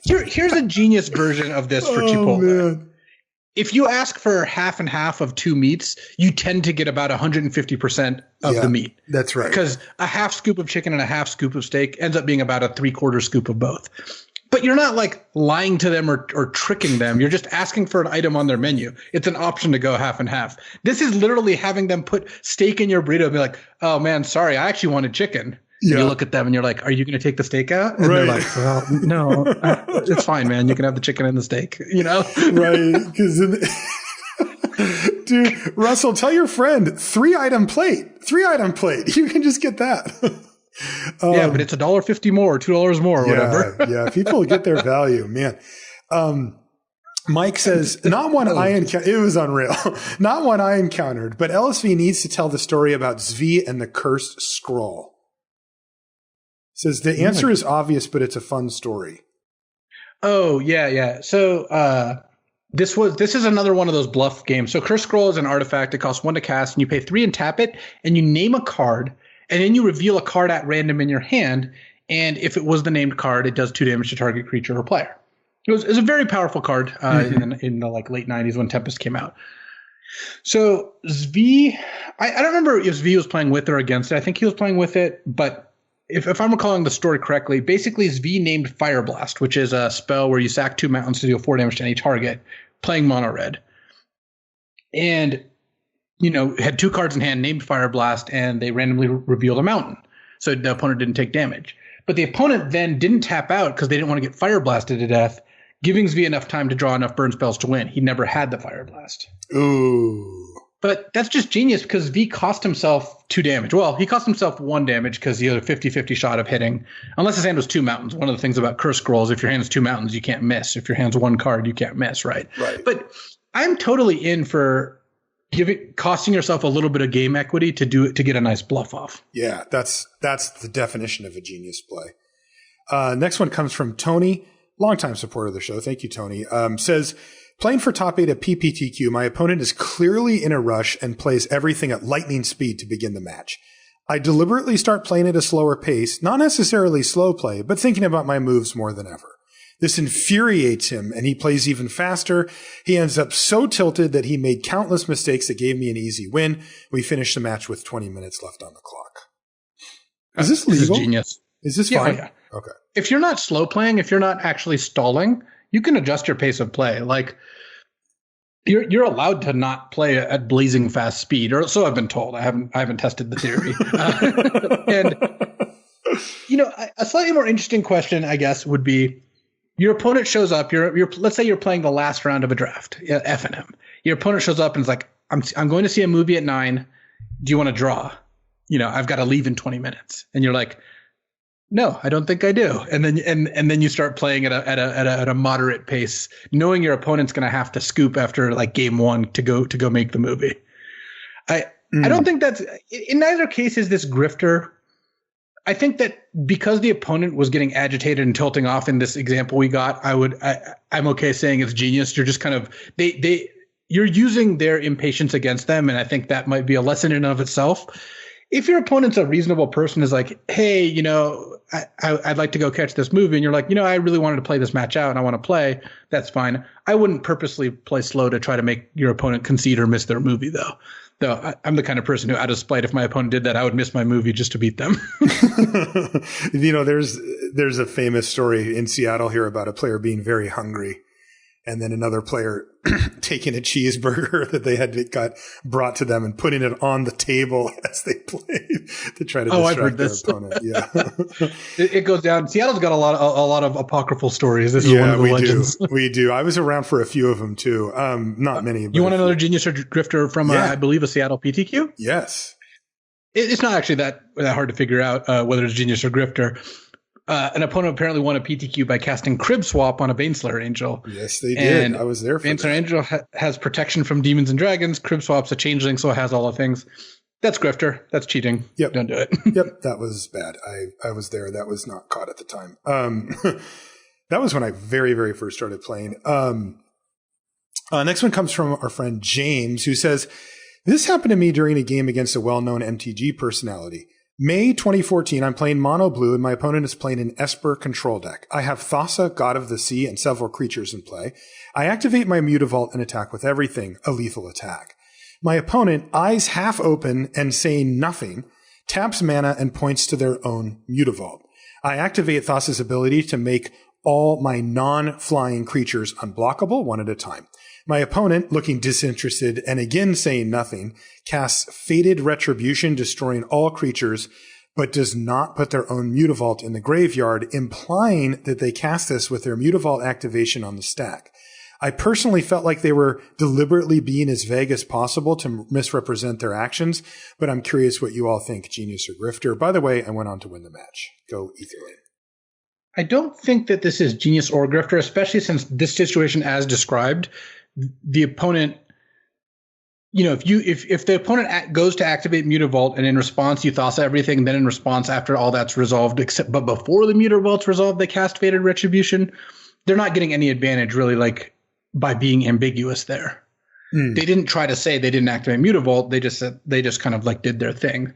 Here's a genius version of this for Chipotle. Man. If you ask for half and half of 2 meats, you tend to get about 150% of the meat. That's right. Because a half scoop of chicken and a half scoop of steak ends up being about a 3/4 scoop of both. But you're not like lying to them or tricking them. You're just asking for an item on their menu. It's an option to go half and half. This is literally having them put steak in your burrito and be like, "Oh man, sorry, I actually wanted chicken." Yeah. You look at them and you're like, "Are you going to take the steak out?" And they're like, "Well, no, it's fine, man. You can have the chicken and the steak." Right? Because, dude, Russell, tell your friend 3-item plate. You can just get that. Yeah, but it's $1.50 more, $2 more, or whatever. Yeah, people get their value, man. Mike says, not one I encountered. It was unreal. Not one I encountered, but LSV needs to tell the story about Zvi and the cursed scroll. Says the answer is obvious, but it's a fun story. Oh, yeah. So this is another one of those bluff games. So Curse Scroll is an artifact. It costs 1 to cast, and you pay 3 and tap it, and you name a card, and then you reveal a card at random in your hand. And if it was the named card, it does 2 damage to target creature or player. It was a very powerful card in the like late 90s when Tempest came out. So Zvi, I don't remember if Zvi was playing with or against it. I think he was playing with it, but if I'm recalling the story correctly, basically Zvi named Fire Blast, which is a spell where you sack 2 mountains to deal 4 damage to any target, playing mono red. And, had 2 cards in hand, named Fire Blast, and they randomly revealed a mountain. So the opponent didn't take damage. But the opponent then didn't tap out because they didn't want to get Fire Blasted to death, giving Zvi enough time to draw enough burn spells to win. He never had the Fire Blast. Ooh. But that's just genius because V cost himself 2 damage. Well, he cost himself 1 damage because he had a 50-50 shot of hitting. Unless his hand was 2 mountains. One of the things about Curse Scrolls, if your hand's 2 mountains, you can't miss. If your hand's 1 card, you can't miss, right? Right. But I'm totally in for costing yourself a little bit of game equity to get a nice bluff off. Yeah, that's the definition of a genius play. Next one comes from Tony, longtime supporter of the show. Thank you, Tony. Says, playing for top 8 at PPTQ, my opponent is clearly in a rush and plays everything at lightning speed to begin the match. I deliberately start playing at a slower pace, not necessarily slow play, but thinking about my moves more than ever. This infuriates him, and he plays even faster. He ends up so tilted that he made countless mistakes that gave me an easy win. We finished the match with 20 minutes left on the clock. Is this legal? This is genius. Is this fine? Yeah. Okay. If you're not slow playing, if you're not actually stalling, you can adjust your pace of play. Like, you're allowed to not play at blazing fast speed, or so I've been told. I haven't tested the theory. And a slightly more interesting question, I guess, would be: your opponent shows up. Let's say you're playing the last round of a draft, F&M. Your opponent shows up and is like, "I'm going to see a movie at 9. Do you want to draw? I've got to leave in 20 minutes." And you're like, "No, I don't think I do." And then you start playing at a moderate pace, knowing your opponent's going to have to scoop after like game 1 to go make the movie. I don't think that's in neither case is this Grifter. I think that because the opponent was getting agitated and tilting off in this example we got, I'm okay saying it's genius. You're just kind of you're using their impatience against them, and I think that might be a lesson in and of itself. If your opponent's a reasonable person, is like, "Hey, I'd like to go catch this movie," and you're like, "I really wanted to play this match out and I want to play," that's fine. I wouldn't purposely play slow to try to make your opponent concede or miss their movie, though. I'm the kind of person who, out of spite, if my opponent did that, I would miss my movie just to beat them. There's a famous story in Seattle here about a player being very hungry, and then another player taking a cheeseburger that got brought to them and putting it on the table as they played to try to distract their opponent. Yeah, it goes down. Seattle's got a lot of apocryphal stories. This is one of the legends. We do. I was around for a few of them too. Not many. You want another genius or Grifter from, I believe, a Seattle PTQ? Yes. It's not actually that hard to figure out whether it's genius or Grifter. An opponent apparently won a PTQ by casting Crib Swap on a Baneslayer Angel. Yes, they did. And I was there for that. Baneslayer Angel has protection from demons and dragons. Crib Swap's a changeling, so it has all the things. That's Grifter. That's cheating. Yep. Don't do it. Yep, that was bad. I was there. That was not caught at the time. That was when I very, very first started playing. Next one comes from our friend James, who says, "This happened to me during a game against a well-known MTG personality. May 2014, I'm playing mono blue and my opponent is playing an Esper control deck. I have Thassa, God of the Sea, and several creatures in play. I activate my Mutavault and attack with everything, a lethal attack. My opponent, eyes half open and saying nothing, taps mana and points to their own Mutavault. I activate Thassa's ability to make all my non-flying creatures unblockable one at a time. My opponent, looking disinterested and again saying nothing, casts Fated Retribution, destroying all creatures, but does not put their own Mutavault in the graveyard, implying that they cast this with their Mutavault activation on the stack. I personally felt like they were deliberately being as vague as possible to misrepresent their actions, but I'm curious what you all think, Genius or Grifter. By the way, I went on to win the match. Go Etherlane." I don't think that this is Genius or Grifter, especially since this situation as described, the opponent if the opponent goes to activate Mutavault and in response you Thassa everything, then in response after all that's resolved, but before the Mutavault's resolved, they cast Fated Retribution, they're not getting any advantage really, like by being ambiguous there. They didn't try to say they didn't activate Mutavault. They just kind of like did their thing.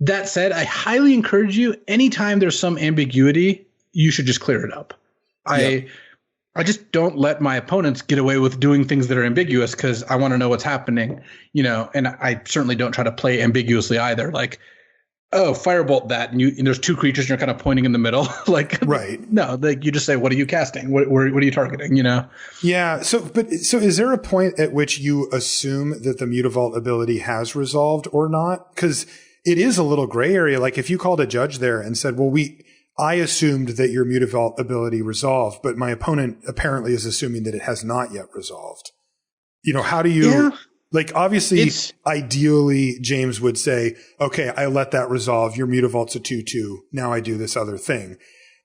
That said, I highly encourage you, anytime there's some ambiguity, you should just clear it up. I just don't let my opponents get away with doing things that are ambiguous because I want to know what's happening, and I certainly don't try to play ambiguously either. Like, oh, firebolt that, and there's two creatures and you're kind of pointing in the middle. Like, right. No, like you just say, what are you casting? What are you targeting? Yeah. So is there a point at which you assume that the Mutavault ability has resolved or not? Because it is a little gray area. Like if you called a judge there and said, well, I assumed that your Mutavault ability resolved, but my opponent apparently is assuming that it has not yet resolved. How do you, like, obviously, ideally, James would say, okay, I let that resolve. Your Mutavault's a 2/2. Now I do this other thing.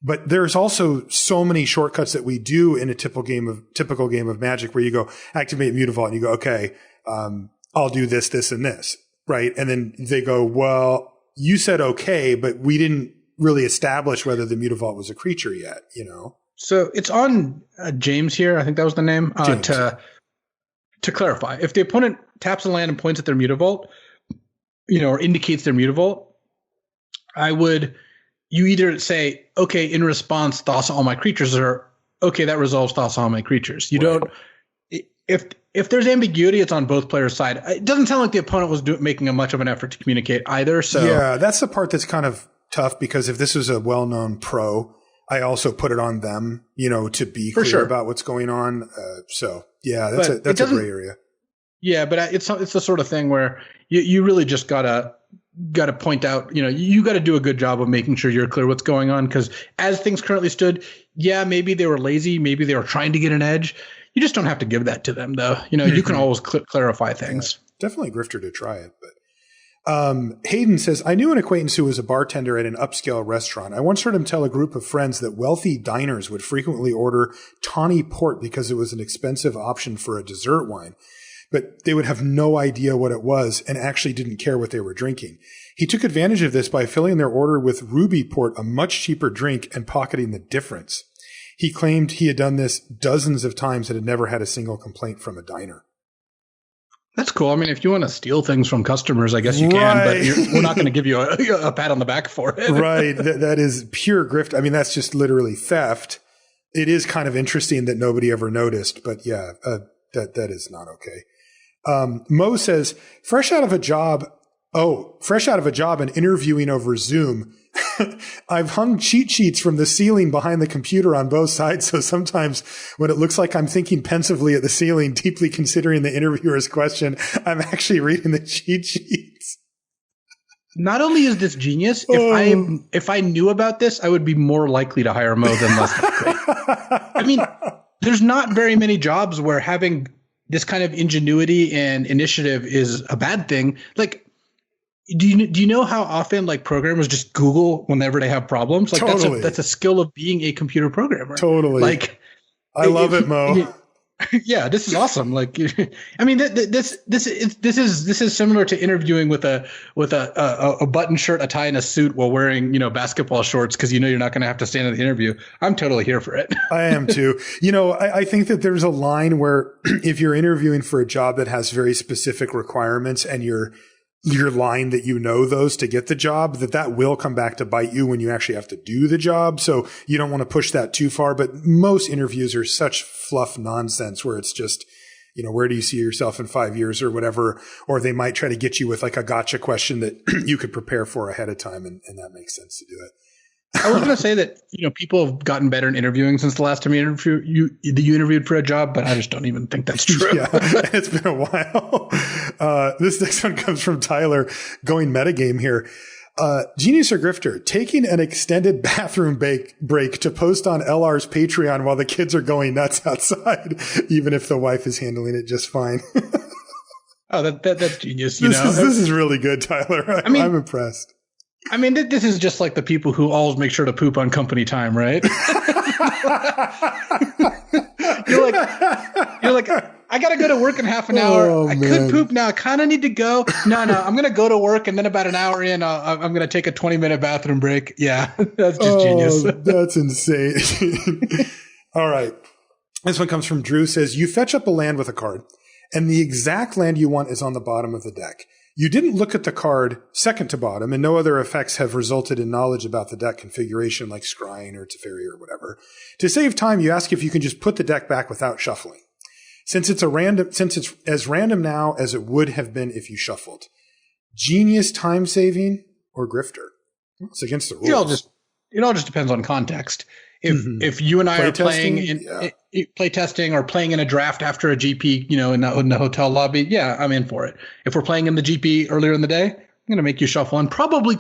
But there's also so many shortcuts that we do in a typical game of Magic where you go activate Mutavault and you go, okay, I'll do this, this, and this. Right. And then they go, well, you said okay, but we didn't really establish whether the Mutavault was a creature yet, So it's on James here. I think that was the name. To clarify, if the opponent taps a land and points at their Mutavault, or indicates their Mutavault, you either say, okay, in response, Thassa all my creatures, or okay, that resolves Thassa all my creatures. You don't, if there's ambiguity, it's on both players' side. It doesn't sound like the opponent was making much of an effort to communicate either. So yeah, that's the part that's kind of tough because if this was a well-known pro, I also put it on them, to be clear about what's going on. So yeah, that's a gray area. Yeah, but it's the sort of thing where you really just gotta point out, you got to do a good job of making sure you're clear what's going on. Because as things currently stood, maybe they were lazy, maybe they were trying to get an edge. You just don't have to give that to them, though. You can always clarify things. Yeah, definitely Grifter to try it, but. Hayden says, I knew an acquaintance who was a bartender at an upscale restaurant. I once heard him tell a group of friends that wealthy diners would frequently order tawny port because it was an expensive option for a dessert wine, but they would have no idea what it was and actually didn't care what they were drinking. He took advantage of this by filling their order with ruby port, a much cheaper drink, and pocketing the difference. He claimed he had done this dozens of times and had never had a single complaint from a diner. That's cool. I mean, if you want to steal things from customers, I guess you can, but we're not going to give you a pat on the back for it. Right. That is pure grift. I mean, that's just literally theft. It is kind of interesting that nobody ever noticed, but yeah, that is not okay. Mo says, fresh out of a job and interviewing over Zoom, I've hung cheat sheets from the ceiling behind the computer on both sides. So sometimes when it looks like I'm thinking pensively at the ceiling, deeply considering the interviewer's question, I'm actually reading the cheat sheets. Not only is this genius, if I knew about this, I would be more likely to hire Mo than less likely. I mean, there's not very many jobs where having this kind of ingenuity and initiative is a bad thing. Like, do you know how often like programmers just Google whenever they have problems? Like totally. That's a skill of being a computer programmer. Totally. Like, I love it, Mo. Yeah, this is awesome. Like, I mean, this is similar to interviewing with a button shirt, a tie, and a suit while wearing basketball shorts because you're not going to have to stand in the interview. I'm totally here for it. I am too. I think that there's a line where if you're interviewing for a job that has very specific requirements and your line that those to get the job, that will come back to bite you when you actually have to do the job. So you don't want to push that too far. But most interviews are such fluff nonsense where it's just, where do you see yourself in 5 years or whatever? Or they might try to get you with like a gotcha question that you could prepare for ahead of time. And that makes sense to do it. I was going to say that, people have gotten better in interviewing since the last time you interviewed for a job, but I just don't even think that's true. Yeah, it's been a while. This next one comes from Tyler, going metagame here. Genius or Grifter, taking an extended bathroom break to post on LR's Patreon while the kids are going nuts outside, even if the wife is handling it just fine. Oh, that's genius. This is really good, Tyler. I'm impressed. I mean, this is just like the people who always make sure to poop on company time, right? You're like, I got to go to work in half an hour. Oh, I man. could poop now. I kind of need to go. No, I'm going to go to work. And then about an hour in, I'm going to take a 20-minute bathroom break. Yeah, that's just genius. That's insane. All right. This one comes from Drew, says, you fetch up a land with a card, and the exact land you want is on the bottom of the deck. You didn't look at the card second to bottom, and no other effects have resulted in knowledge about the deck configuration like Scrying or Teferi or whatever. To save time, you ask if you can just put the deck back without shuffling. Since it's as random now as it would have been if you shuffled. Genius time saving or Grifter? It's against the rules. It all just depends on context. If you and I are playing in play testing or playing in a draft after a GP, in the hotel lobby, yeah, I'm in for it. If we're playing in the GP earlier in the day, I'm going to make you shuffle and probably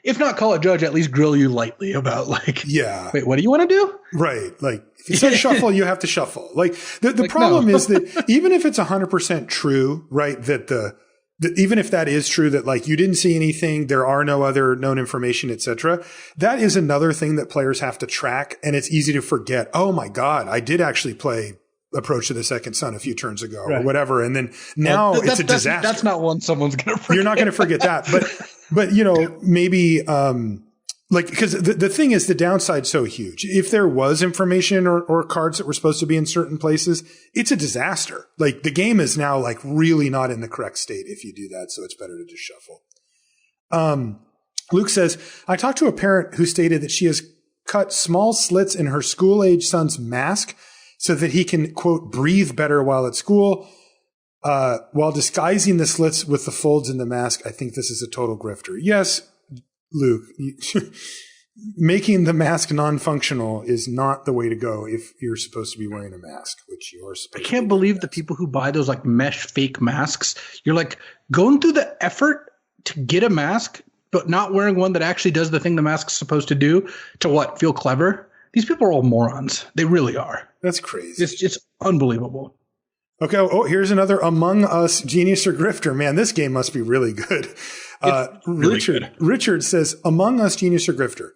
if not call it judge, at least grill you lightly about wait, what do you want to do? Right. Like if it says shuffle, you have to shuffle. Like the problem is that even if it's 100% true, right, that even if that is true, that you didn't see anything, there are no other known information, etc. That is another thing that players have to track, and it's easy to forget. Oh my God, I did actually play Approach to the Second Sun a few turns ago, or whatever, and then now it's a disaster. That's not one someone's going to forget. You're not going to forget that, but maybe because the thing is, the downside's so huge. If there was information or cards that were supposed to be in certain places, it's a disaster. Like the game is now really not in the correct state if you do that. So it's better to just shuffle. Luke says, I talked to a parent who stated that she has cut small slits in her school-age son's mask so that he can, quote, breathe better while at school, while disguising the slits with the folds in the mask. I think this is a total grifter. Yes, Luke, making the mask non-functional is not the way to go if you're supposed to be wearing a mask, which you are supposed to. I can't believe the people who buy those mesh fake masks. You're going through the effort to get a mask, but not wearing one that actually does the thing the mask's supposed to do to what? Feel clever? These people are all morons. They really are. That's crazy. It's unbelievable. Okay. Oh, here's another Among Us Genius or Grifter. Man, this game must be really good. Really good. Richard says, Among Us Genius or Grifter.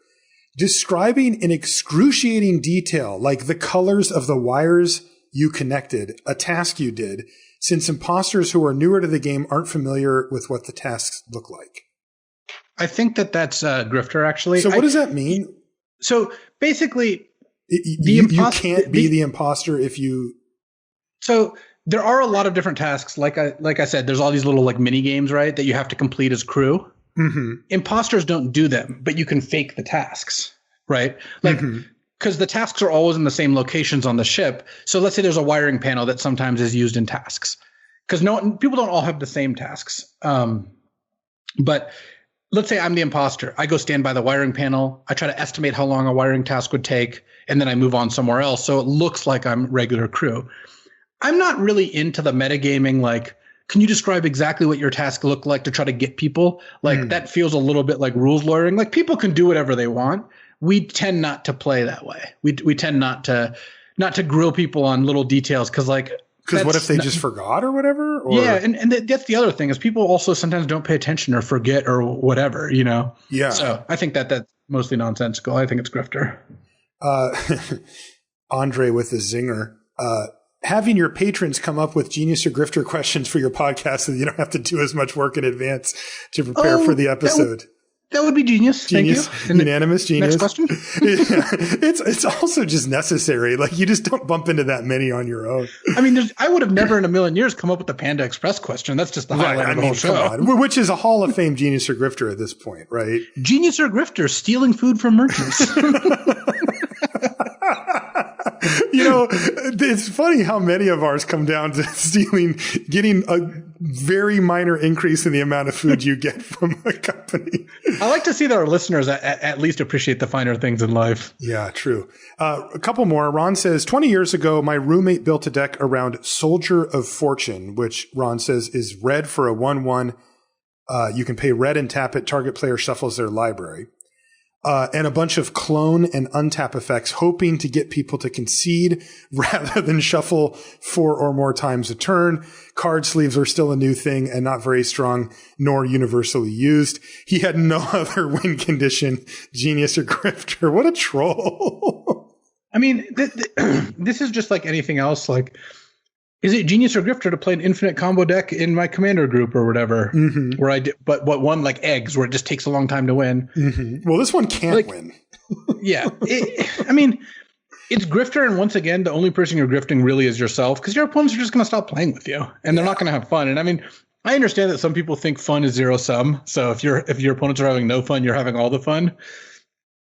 Describing in excruciating detail, like the colors of the wires you connected, a task you did, since imposters who are newer to the game aren't familiar with what the tasks look like. I think that's Grifter, actually. So what does that mean? So basically, you can't be the imposter if you... So there are a lot of different tasks. Like I said, there's all these little mini games, right, that you have to complete as crew. Mm-hmm. Imposters don't do them, but you can fake the tasks, right? Because the tasks are always in the same locations on the ship. So let's say there's a wiring panel that sometimes is used in tasks, because people don't all have the same tasks. But let's say I'm the imposter. I go stand by the wiring panel. I try to estimate how long a wiring task would take, and then I move on somewhere else. So it looks like I'm regular crew. I'm not really into the metagaming, can you describe exactly what your task looked like to try to get people? That feels a little bit like rules lawyering. People can do whatever they want. We tend not to play that way. We tend not to grill people on little details because what if they just forgot or whatever? Or? Yeah, and that's the other thing is people also sometimes don't pay attention or forget or whatever, Yeah. So I think that's mostly nonsensical. I think it's Grifter. Andre with the zinger. Having your patrons come up with Genius or Grifter questions for your podcast so that you don't have to do as much work in advance to prepare for the episode. That would be genius. Genius. Thank you. Unanimous genius. Next question. Yeah. It's also just necessary. You just don't bump into that many on your own. I mean, I would have never in a million years come up with the Panda Express question. That's just the highlight of the whole show. Come on. Which is a Hall of Fame Genius or Grifter at this point, right? Genius or Grifter, stealing food from merchants. It's funny how many of ours come down to getting a very minor increase in the amount of food you get from a company. I like to see that our listeners at least appreciate the finer things in life. Yeah, true. A couple more. Ron says, 20 years ago, my roommate built a deck around Soldier of Fortune, which Ron says is red for a 1/1. You can pay red and tap it. Target player shuffles their library. And a bunch of clone and untap effects, hoping to get people to concede rather than shuffle 4 or more times a turn. Card sleeves are still a new thing and not very strong nor universally used. He had no other win condition, Genius or Grifter. What a troll. I mean, this is just like anything else. Is it genius or grifter to play an infinite combo deck in my commander group or whatever? Mm-hmm. Where I did, but what one like eggs, where it just takes a long time to win. Mm-hmm. Well, this one can't win. Yeah, I mean, it's grifter, and once again, the only person you're grifting really is yourself, because your opponents are just going to stop playing with you, and they're not going to have fun. And I mean, I understand that some people think fun is zero sum. So if your opponents are having no fun, you're having all the fun.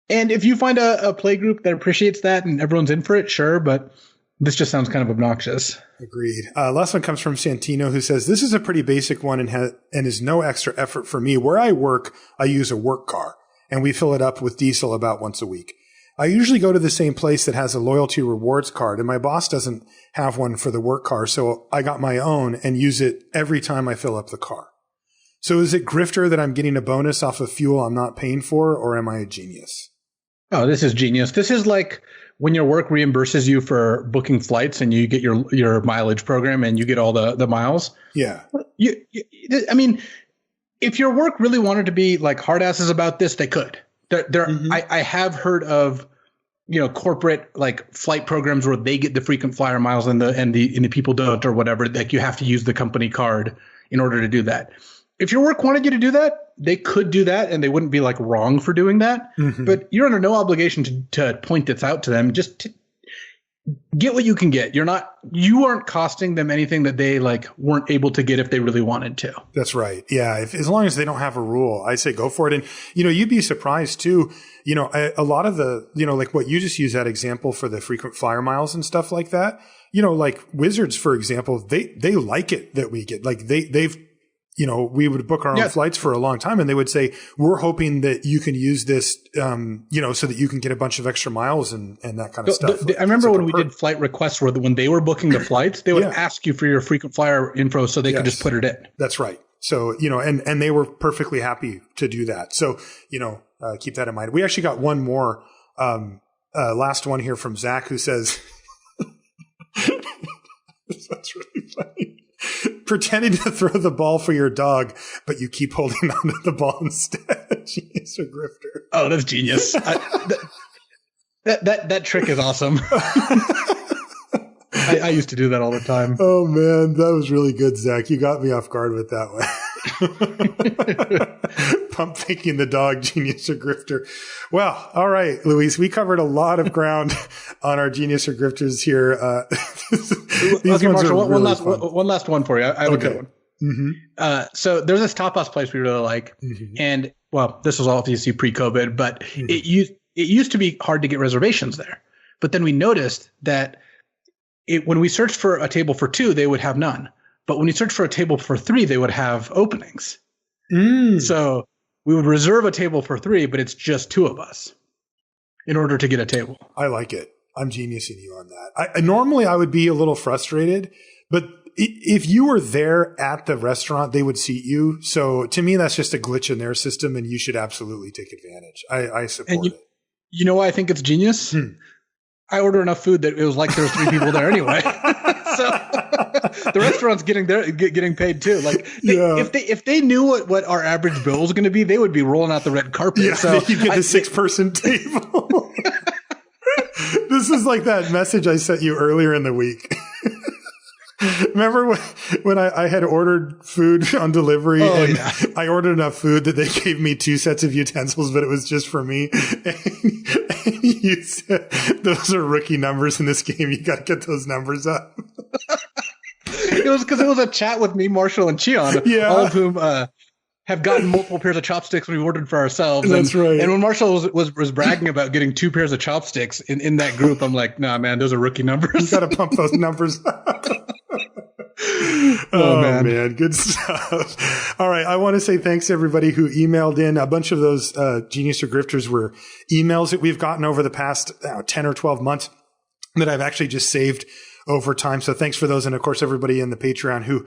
And if you find a play group that appreciates that and everyone's in for it, sure, but this just sounds kind of obnoxious. Agreed. Last one comes from Santino, who says, this is a pretty basic one and is no extra effort for me. Where I work, I use a work car, and we fill it up with diesel about once a week. I usually go to the same place that has a loyalty rewards card, and my boss doesn't have one for the work car, so I got my own and use it every time I fill up the car. So is it grifter that I'm getting a bonus off of fuel I'm not paying for, or am I a genius? Oh, this is genius. This is like when your work reimburses you for booking flights and you get your mileage program and you get all the miles. Yeah. I mean, if your work really wanted to be like hard asses about this, they could. I have heard of, corporate like flight programs where they get the frequent flyer miles and the people don't, or whatever. Like you have to use the company card in order to do that. If your work wanted you to do that, they could do that, and they wouldn't be like wrong for doing that. Mm-hmm. But you're under no obligation to point this out to them. Just to get what you can get. You aren't costing them anything that they like weren't able to get if they really wanted to. That's right. Yeah. As long as they don't have a rule, I say go for it. And, you'd be surprised too. A lot of the, like what you just used that example for the frequent flyer miles and stuff like that, like Wizards, for example, they like it that we get, like they've, we would book our own flights for a long time, and they would say, we're hoping that you can use this, so that you can get a bunch of extra miles and that kind of stuff. I remember when we did flight requests where when they were booking the flights, they would ask you for your frequent flyer info so they could just put it in. That's right. So, and they were perfectly happy to do that. So, keep that in mind. We actually got one more, last one here from Zach, who says, that's really funny. Pretending to throw the ball for your dog, but you keep holding onto the ball instead. Genius or grifter? Oh, that's genius. That trick is awesome. I used to do that all the time. Oh man, that was really good, Zach. You got me off guard with that one. Pump faking the dog, genius or grifter. Well, all right, Luis, we covered a lot of ground on our genius or grifters here. These ones Marshall, one last one for you. I have a good one. Mm-hmm. So there's this tapas place we really like, and well, this was obviously pre-COVID, but it used to be hard to get reservations there. But then we noticed that when we searched for a table for two, they would have none. But when you search for a table for three, they would have openings. So we would reserve a table for three, but it's just two of us in order to get a table. I like it. I'm geniusing you on that. Normally I would be a little frustrated, but if you were there at the restaurant, they would seat you. So to me, that's just a glitch in their system, and you should absolutely take advantage. I support it. You know why I think it's genius? I order enough food that it was like there was three people there anyway. So the restaurant's getting paid too. Like if they knew what our average bill was going to be, they would be rolling out the red carpet. Yeah, so you get the 6-person table. This is like that message I sent you earlier in the week. Remember when I had ordered food on delivery I ordered enough food that they gave me 2 sets of utensils, but it was just for me. And you said, those are rookie numbers in this game. You got to get those numbers up. It was because it was a chat with me, Marshall, and Cheon, all of whom have gotten multiple pairs of chopsticks when we ordered for ourselves. That's right. And when Marshall was bragging about getting 2 pairs of chopsticks in that group, I'm like, nah, man, those are rookie numbers. You got to pump those numbers up. Oh man, good stuff. All right. I want to say thanks to everybody who emailed in. A bunch of those Genius or Grifters were emails that we've gotten over the past 10 or 12 months that I've actually just saved over time. So thanks for those. And of course, everybody in the Patreon who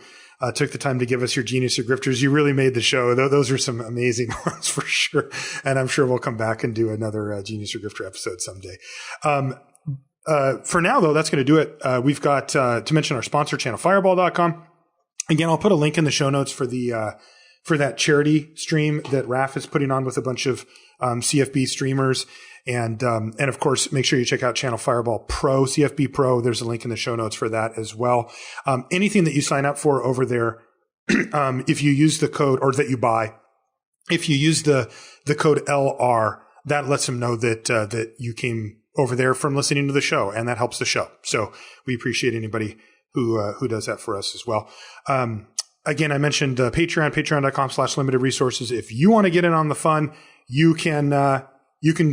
took the time to give us your Genius or Grifters. You really made the show. Those are some amazing ones for sure. And I'm sure we'll come back and do another Genius or Grifter episode someday. For now, though, that's going to do it. We've got to mention our sponsor channel, fireball.com. Again, I'll put a link in the show notes for for that charity stream that Raph is putting on with a bunch of CFB streamers. And of course, make sure you check out Channel Fireball Pro, CFB Pro. There's a link in the show notes for that as well. Anything that you sign up for over there, if you use the code, or that you buy, if you use the code LR, that lets them know that you came over there from listening to the show, and that helps the show. So we appreciate anybody who does that for us as well. Again, I mentioned Patreon, patreon.com/limited resources. If you want to get in on the fun, you can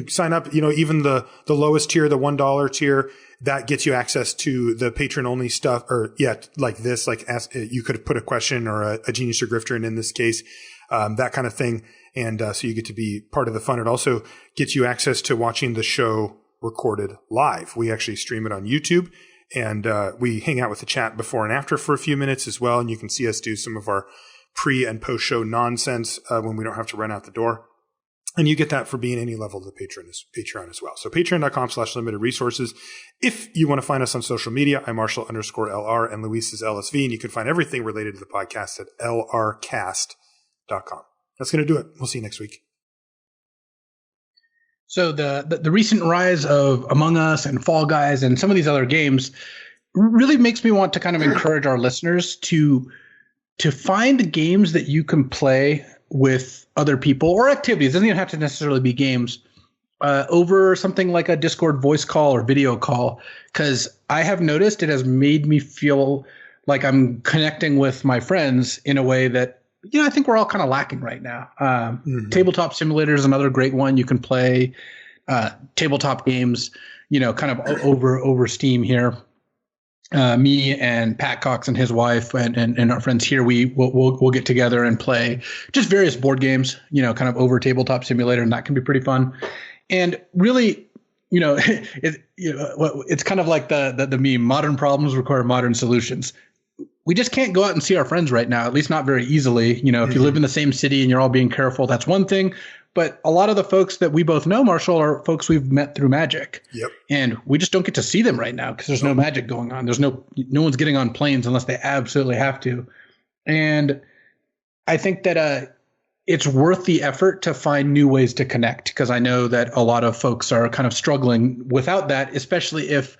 sign up, even the lowest tier, the $1 tier, that gets you access to the patron only stuff, like this, you could put a question or a genius or grifter in this case, that kind of thing. And so you get to be part of the fun. It also gets you access to watching the show recorded live. We actually stream it on YouTube, and we hang out with the chat before and after for a few minutes as well. And you can see us do some of our pre and post show nonsense when we don't have to run out the door. And you get that for being any level of the Patreon as well. So patreon.com/limited resources. If you want to find us on social media, I'm Marshall_LR and Luis is LSV. And you can find everything related to the podcast at lrcast.com. That's going to do it. We'll see you next week. So the recent rise of Among Us and Fall Guys and some of these other games really makes me want to kind of encourage our listeners to find games that you can play with other people, or activities. It doesn't even have to necessarily be games, over something like a Discord voice call or video call. Because I have noticed it has made me feel like I'm connecting with my friends in a way that, I think we're all kind of lacking right now. Tabletop Simulator is another great one. You can play tabletop games, kind of over Steam here. Me and Pat Cox and his wife and our friends here, we'll get together and play just various board games, kind of over Tabletop Simulator, and that can be pretty fun. And really, it's kind of like the meme: modern problems require modern solutions. We just can't go out and see our friends right now, at least not very easily. If you live in the same city and you're all being careful, that's one thing. But a lot of the folks that we both know, Marshall, are folks we've met through Magic. Yep. And we just don't get to see them right now because there's no Magic going on. There's no one's getting on planes unless they absolutely have to. And I think that it's worth the effort to find new ways to connect, because I know that a lot of folks are kind of struggling without that, especially if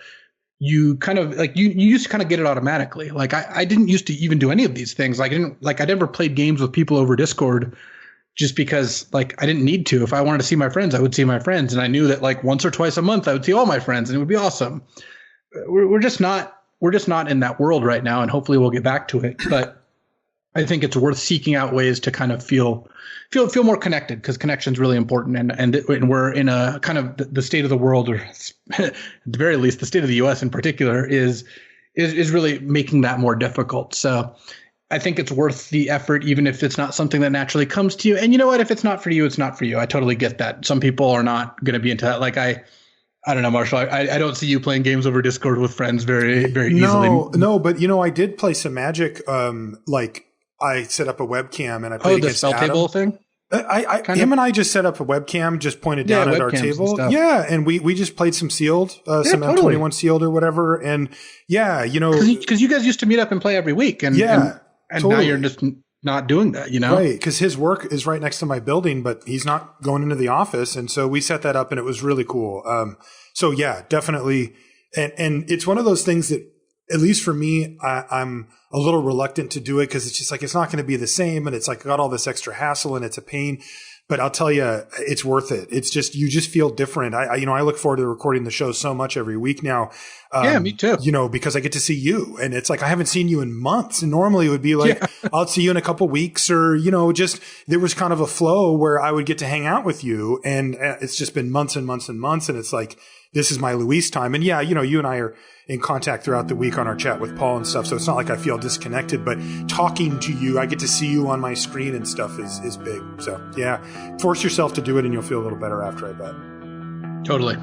you kind of you used to kind of get it automatically. Like I didn't used to even do any of these things. I never played games with people over Discord just because I didn't need to. If I wanted to see my friends, I would see my friends. And I knew that once or twice a month I would see all my friends, and it would be awesome. We're just not in that world right now, and hopefully we'll get back to it. But I think it's worth seeking out ways to kind of feel more connected, because connection is really important. And we're in a kind of the state of the world, or at the very least, the state of the U.S. in particular is really making that more difficult. So I think it's worth the effort, even if it's not something that naturally comes to you. And you know what? If it's not for you, it's not for you. I totally get that. Some people are not going to be into that. I don't know, Marshall. I don't see you playing games over Discord with friends very, very easily. No, but I did play some Magic. I set up a webcam and I played against Adam. Table thing? Him and I just set up a webcam, just pointed down at our table. Yeah, and we just played some sealed, some totally. M21 sealed or whatever. And because you guys used to meet up and play every week, and totally. Now you're just not doing that, Right, because his work is right next to my building, but he's not going into the office, and so we set that up, and it was really cool. So yeah, definitely, and it's one of those things that, at least for me, I'm a little reluctant to do it, because it's just it's not going to be the same, and it's got all this extra hassle, and it's a pain. But I'll tell you, it's worth it. It's just, you just feel different. I look forward to recording the show so much every week now. Yeah, me too. Because I get to see you, and it's I haven't seen you in months. And normally it would be I'll see you in a couple weeks, or, just there was kind of a flow where I would get to hang out with you. And it's just been months and months and months. And it's this is my Luis time. And yeah, you and I are in contact throughout the week on our chat with Paul and stuff. So it's not like I feel disconnected, but talking to you, I get to see you on my screen and stuff is big. So yeah, force yourself to do it and you'll feel a little better after, I bet. Totally.